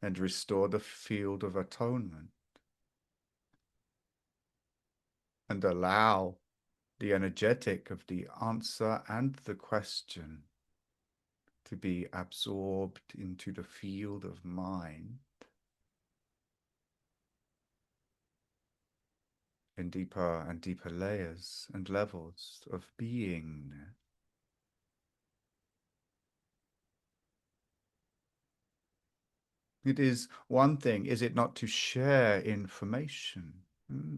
and restore the field of atonement and allow the energetic of the answer and the question to be absorbed into the field of mind in deeper and deeper layers and levels of being. It is one thing, is it not, to share information?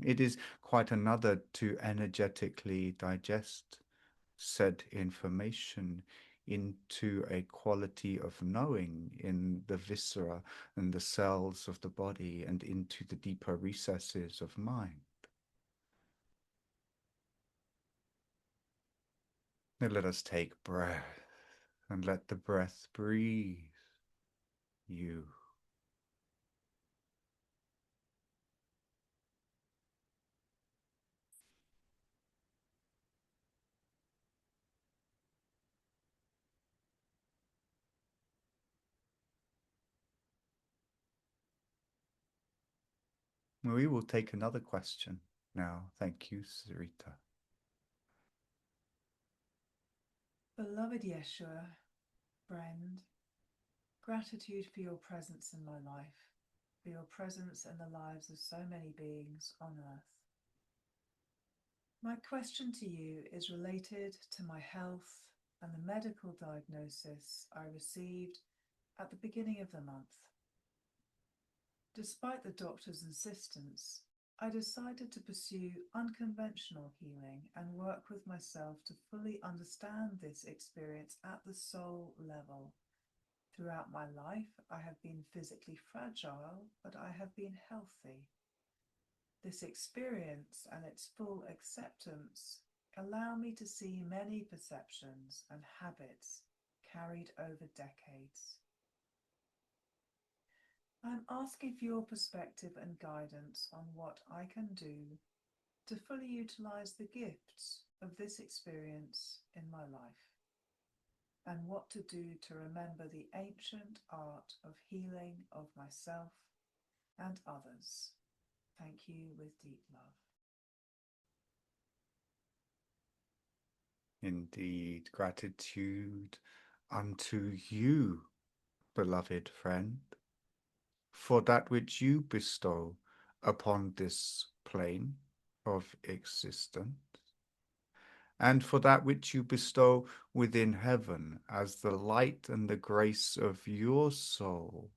It is quite another to energetically digest said information into a quality of knowing in the viscera and the cells of the body and into the deeper recesses of mind. Now let us take breath and let the breath breathe you. We will take another question now. Thank you, Sarita. Beloved Yeshua, friend, gratitude for your presence in my life, for your presence in the lives of so many beings on earth. My question to you is related to my health and the medical diagnosis I received at the beginning of the month. Despite the doctor's insistence, I decided to pursue unconventional healing and work with myself to fully understand this experience at the soul level. Throughout my life, I have been physically fragile, but I have been healthy. This experience and its full acceptance allow me to see many perceptions and habits carried over decades. I'm asking for your perspective and guidance on what I can do to fully utilize the gifts of this experience in my life, and what to do to remember the ancient art of healing of myself and others. Thank you with deep love. Indeed, gratitude unto you, beloved friend, for that which you bestow upon this plane of existence, and for that which you bestow within heaven as the light and the grace of your soul,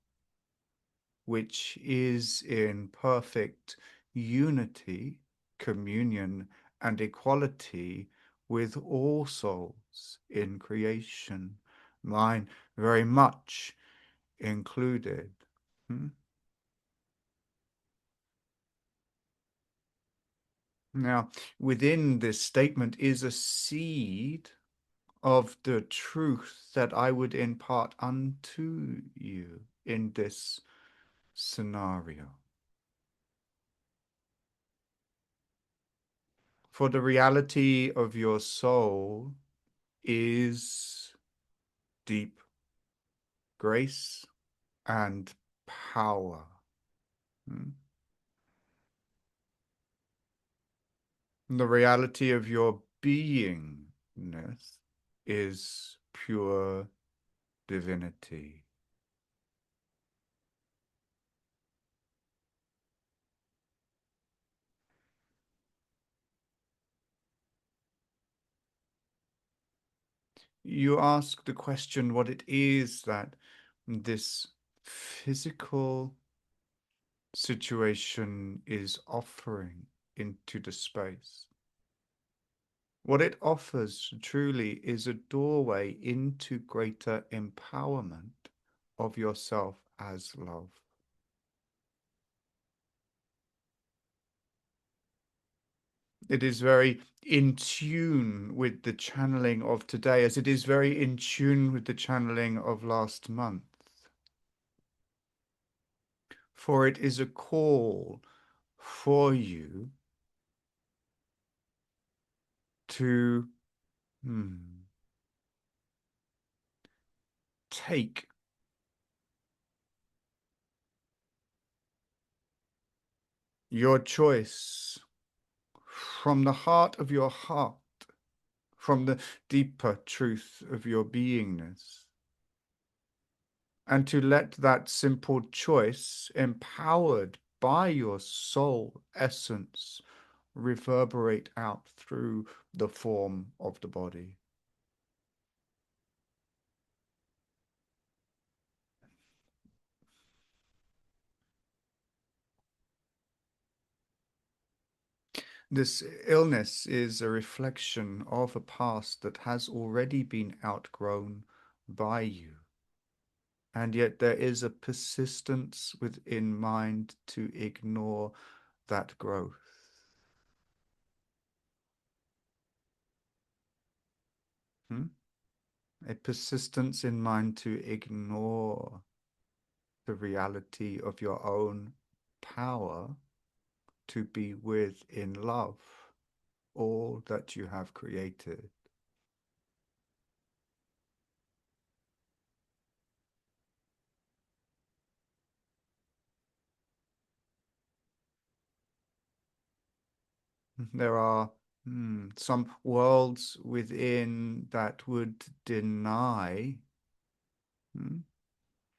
which is in perfect unity, communion, and equality with all souls in creation, mine very much included. Hmm? Now, within this statement is a seed of the truth that I would impart unto you in this scenario. For the reality of your soul is deep grace and power. Hmm? The reality of your beingness is pure divinity. You ask the question what it is that this physical situation is offering into the space. What it offers truly is a doorway into greater empowerment of yourself as love. It is very in tune with the channeling of today, as it is very in tune with the channeling of last month. For it is a call for you to take your choice from the heart of your heart, from the deeper truth of your beingness, and to let that simple choice, empowered by your soul essence, reverberate out through the form of the body. This illness is a reflection of a past that has already been outgrown by you. And yet there is a persistence within mind to ignore that growth. A persistence in mind to ignore the reality of your own power to be with in love all that you have created. There are some worlds within that would deny hmm,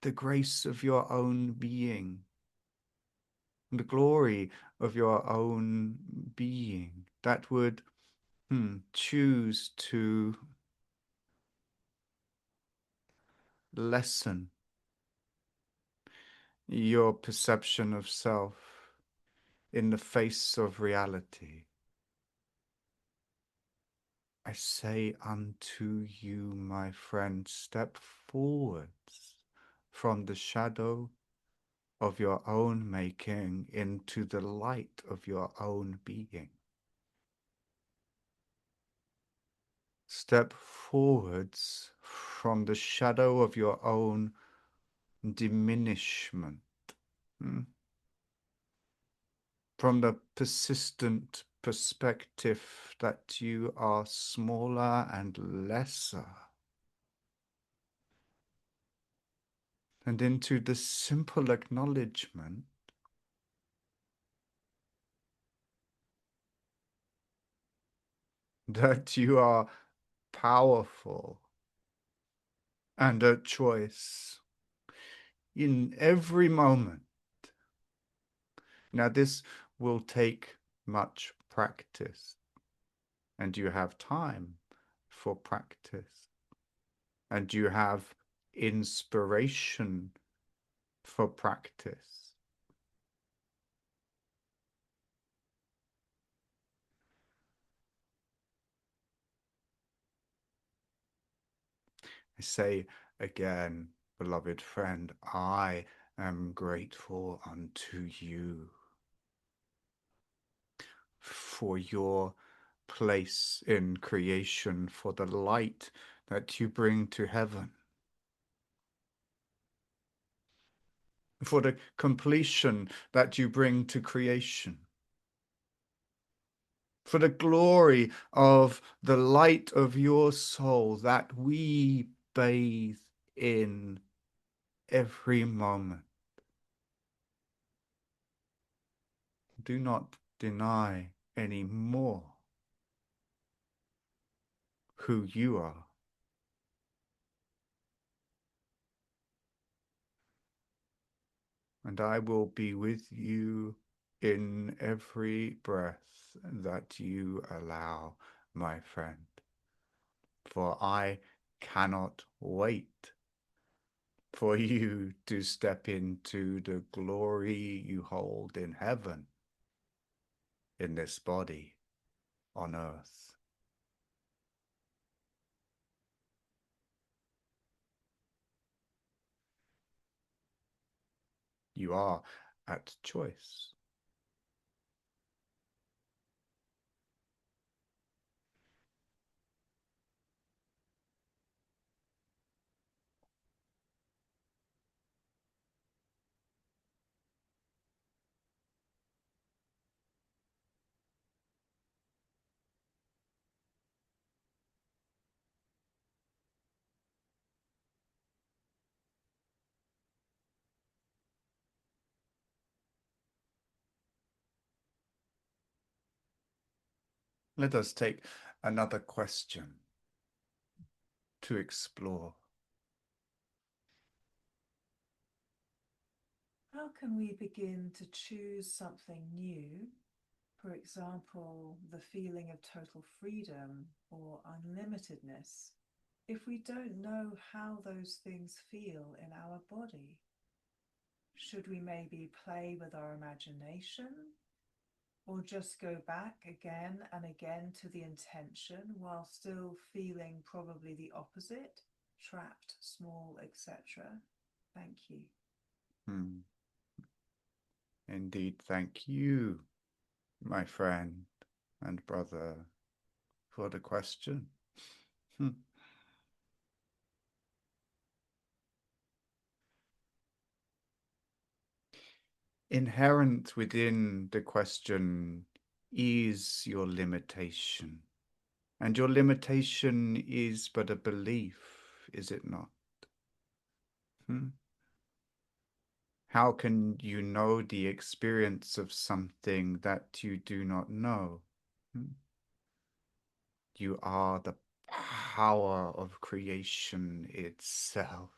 the grace of your own being, the glory of your own being, that would choose to lessen your perception of self in the face of reality. I say unto you, my friend, step forwards from the shadow of your own making into the light of your own being. Step forwards from the shadow of your own diminishment, hmm? From the persistent perspective that you are smaller and lesser, and into the simple acknowledgement that you are powerful and a choice in every moment. Now, this will take much practice, and you have time for practice, and you have inspiration for practice. I say again, beloved friend, I am grateful unto you for your place in creation, for the light that you bring to heaven, for the completion that you bring to creation, for the glory of the light of your soul that we bathe in every moment. Do not deny any more who you are. And I will be with you in every breath that you allow, my friend. For I cannot wait for you to step into the glory you hold in heaven, in this body on earth. You are at choice. Let us take another question to explore. How can we begin to choose something new? For example, the feeling of total freedom or unlimitedness, if we don't know how those things feel in our body? Should we maybe play with our imagination or just go back again and again to the intention while still feeling probably the opposite, trapped, small, etc.? Thank you. Hmm. Indeed, thank you, my friend and brother, for the question. Hmm. Inherent within the question is your limitation. And your limitation is but a belief, is it not? Hmm? How can you know the experience of something that you do not know? You are the power of creation itself.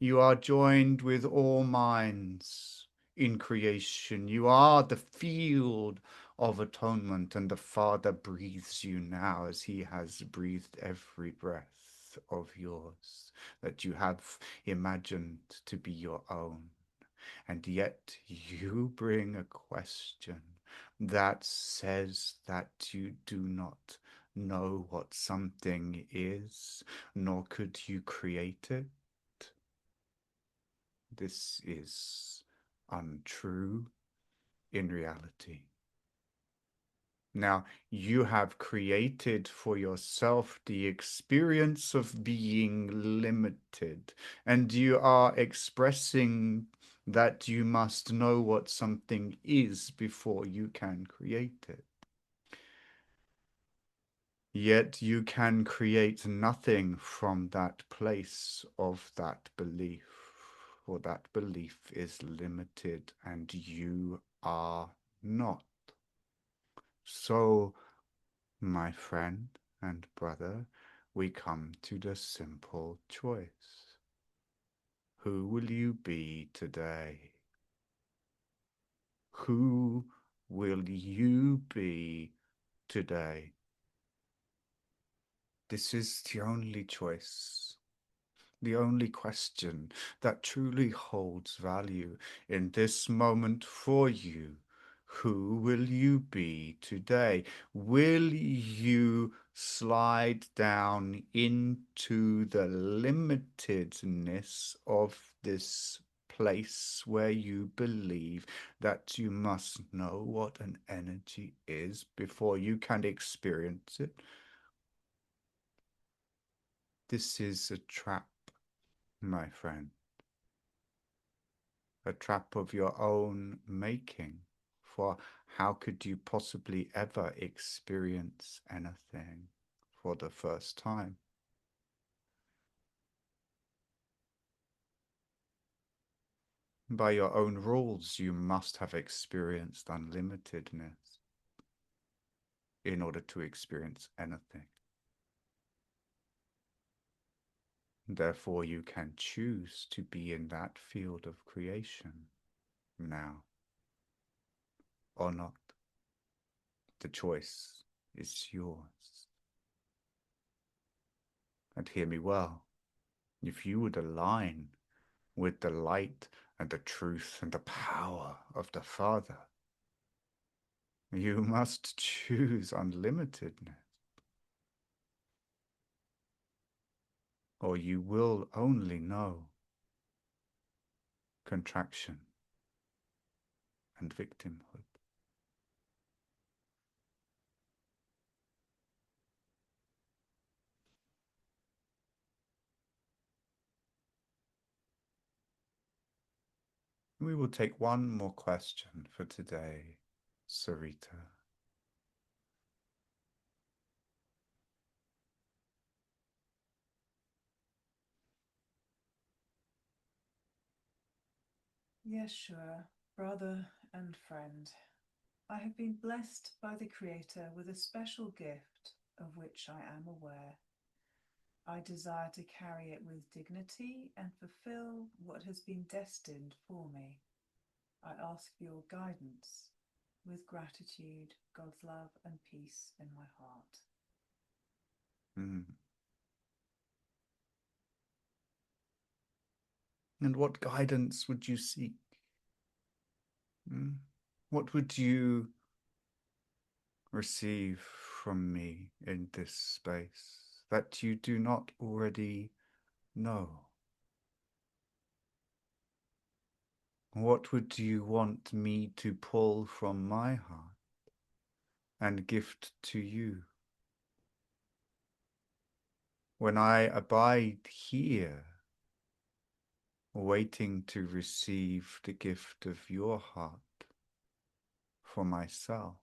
You are joined with all minds in creation. You are the field of atonement, and the Father breathes you now as he has breathed every breath of yours that you have imagined to be your own. And yet you bring a question that says that you do not know what something is, nor could you create it. This is untrue in reality. Now, you have created for yourself the experience of being limited, and you are expressing that you must know what something is before you can create it. Yet you can create nothing from that place of that belief, for that belief is limited and you are not. So, my friend and brother, we come to the simple choice. Who will you be today? Who will you be today? This is the only choice, the only question that truly holds value in this moment for you. Who will you be today? Will you slide down into the limitedness of this place where you believe that you must know what an energy is before you can experience it? This is a trap, my friend, a trap of your own making. For how could you possibly ever experience anything for the first time? By your own rules, you must have experienced unlimitedness in order to experience anything. Therefore, you can choose to be in that field of creation now or not. The choice is yours. And hear me well, if you would align with the light and the truth and the power of the Father, you must choose unlimitedness, or you will only know contraction and victimhood. We will take one more question for today, Sarita. Yeshua, brother and friend, I have been blessed by the Creator with a special gift of which I am aware. I desire to carry it with dignity and fulfill what has been destined for me. I ask for your guidance. With gratitude, God's love and peace in my heart. Mm. And what guidance would you seek? Mm. What would you receive from me in this space that you do not already know? What would you want me to pull from my heart and gift to you? When I abide here, waiting to receive the gift of your heart for myself.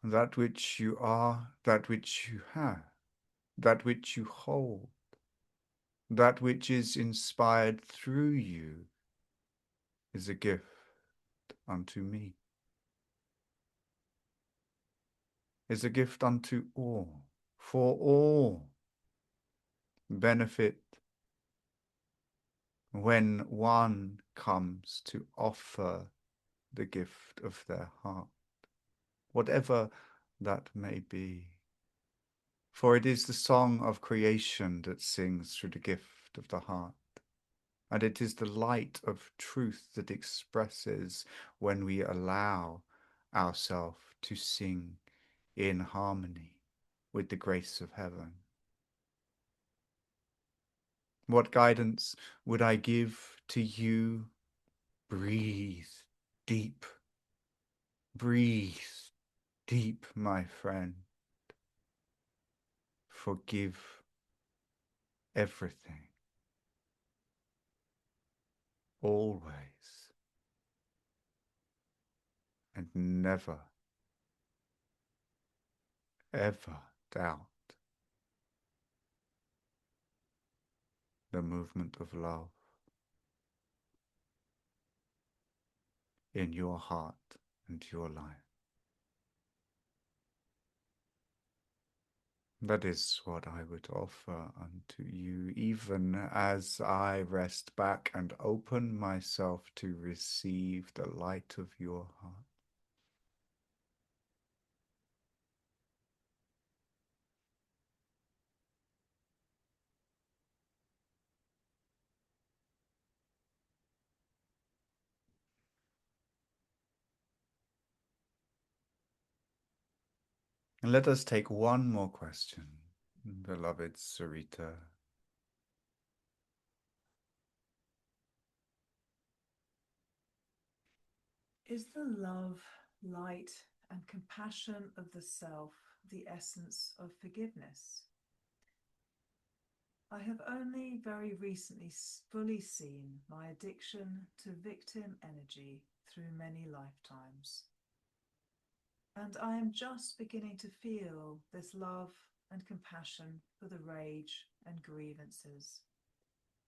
That which you are, that which you have, that which you hold, that which is inspired through you is a gift unto me, is a gift unto all, for all benefit when one comes to offer the gift of their heart, whatever that may be. For it is the song of creation that sings through the gift of the heart, and it is the light of truth that expresses when we allow ourselves to sing in harmony with the grace of heaven. What guidance would I give to you? Breathe deep, breathe deep, my friend. Forgive everything, always, and never, ever doubt the movement of love in your heart and your life. That is what I would offer unto you, even as I rest back and open myself to receive the light of your heart. And let us take one more question, beloved Sarita. Is the love, light, and compassion of the self the essence of forgiveness? I have only very recently fully seen my addiction to victim energy through many lifetimes. And I am just beginning to feel this love and compassion for the rage and grievances.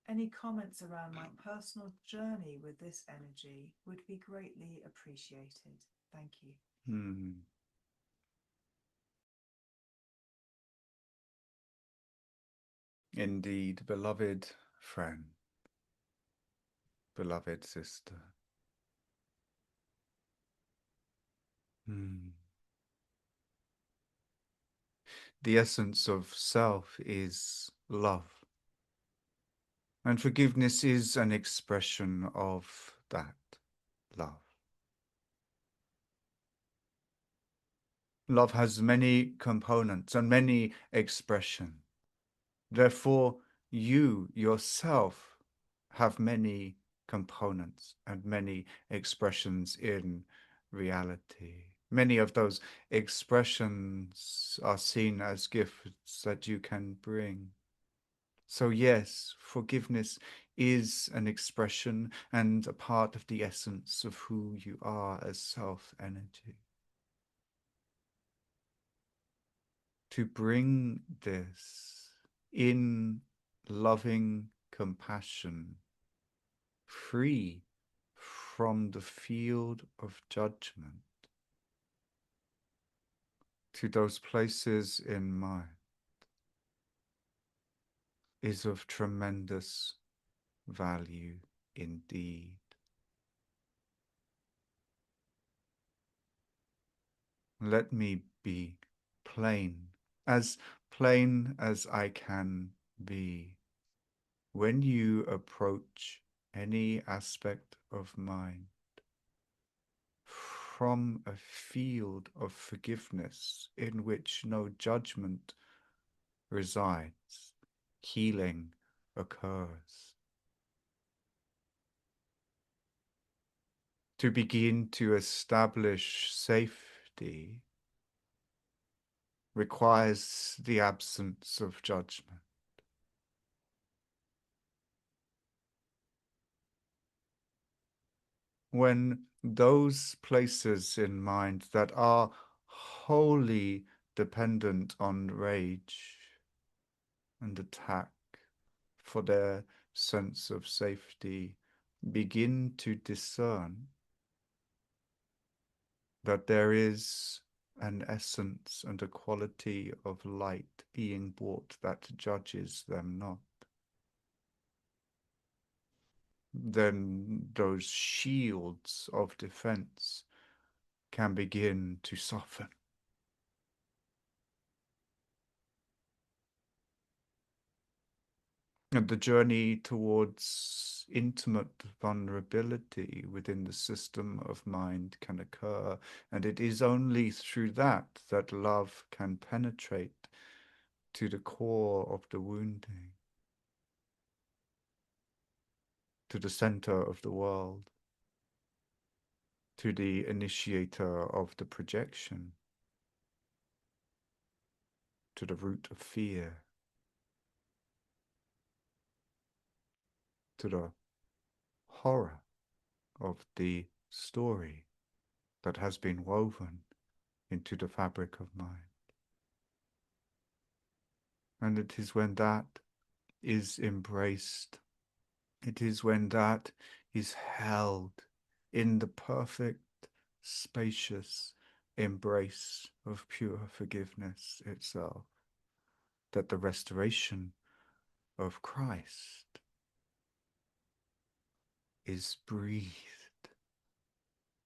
Any comments around my personal journey with this energy would be greatly appreciated. Thank you. Hmm. Indeed, beloved friend, beloved sister. Hmm. The essence of self is love, and forgiveness is an expression of that love. Love has many components and many expressions. Therefore, you yourself have many components and many expressions in reality. Many of those expressions are seen as gifts that you can bring. So, yes, forgiveness is an expression and a part of the essence of who you are as self energy. To bring this in loving compassion, free from the field of judgment, to those places in mind, is of tremendous value indeed. Let me be as plain as I can be. When you approach any aspect of mine from a field of forgiveness in which no judgment resides, healing occurs. To begin to establish safety requires the absence of judgment. When those places in mind that are wholly dependent on rage and attack for their sense of safety begin to discern that there is an essence and a quality of light being brought that judges them not, then those shields of defense can begin to soften. And the journey towards intimate vulnerability within the system of mind can occur. And it is only through that that love can penetrate to the core of the wounding, to the center of the world, to the initiator of the projection, to the root of fear, to the horror of the story that has been woven into the fabric of mind. And it is when that is embraced, it is when that is held in the perfect, spacious embrace of pure forgiveness itself, that the restoration of Christ is breathed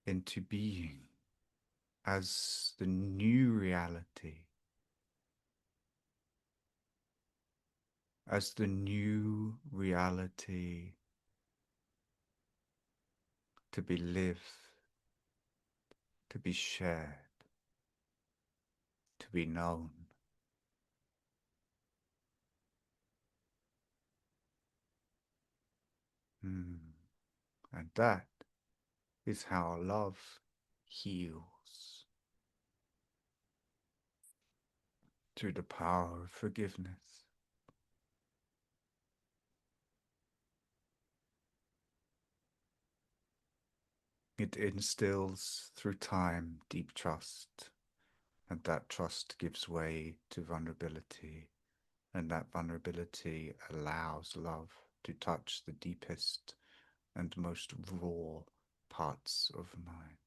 into being as the new reality, as the new reality to be lived, to be shared, to be known. And that is how love heals, through the power of forgiveness. It instills through time deep trust, and that trust gives way to vulnerability, and that vulnerability allows love to touch the deepest and most raw parts of mine.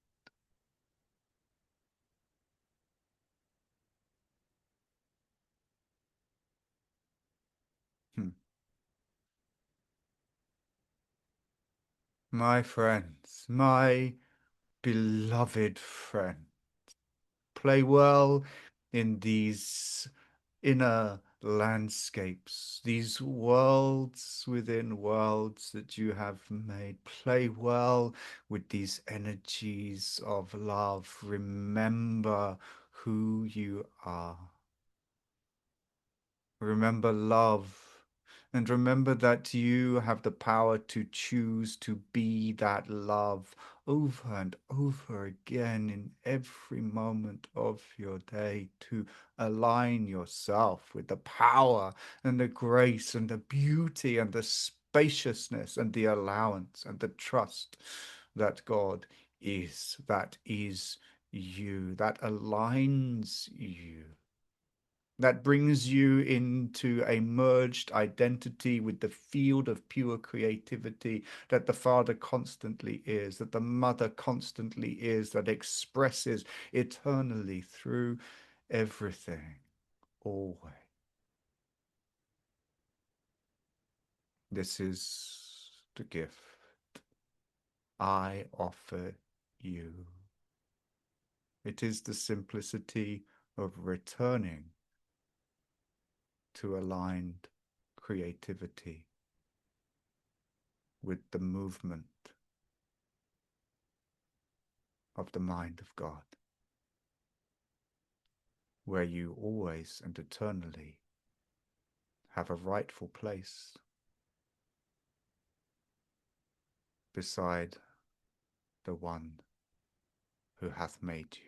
Hmm. My friends, my beloved friend, play well in these inner landscapes, these worlds within worlds that you have made. Play well with these energies of love. Remember who you are. Remember love. And remember that you have the power to choose to be that love over and over again in every moment of your day, to align yourself with the power and the grace and the beauty and the spaciousness and the allowance and the trust that God is, that is you, that aligns you, that brings you into a merged identity with the field of pure creativity that the Father constantly is, that the Mother constantly is, that expresses eternally through everything, always. This is the gift I offer you. It is the simplicity of returning to aligned creativity with the movement of the mind of God, where you always and eternally have a rightful place beside the one who hath made you.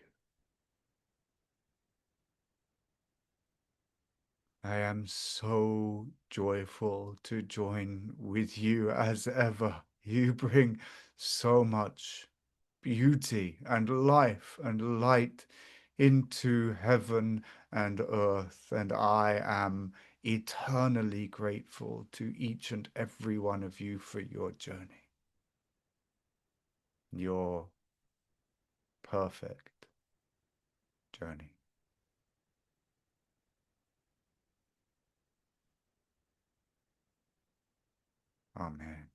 I am so joyful to join with you as ever. You bring so much beauty and life and light into heaven and earth, and I am eternally grateful to each and every one of you for your journey. your perfect journey. Amen.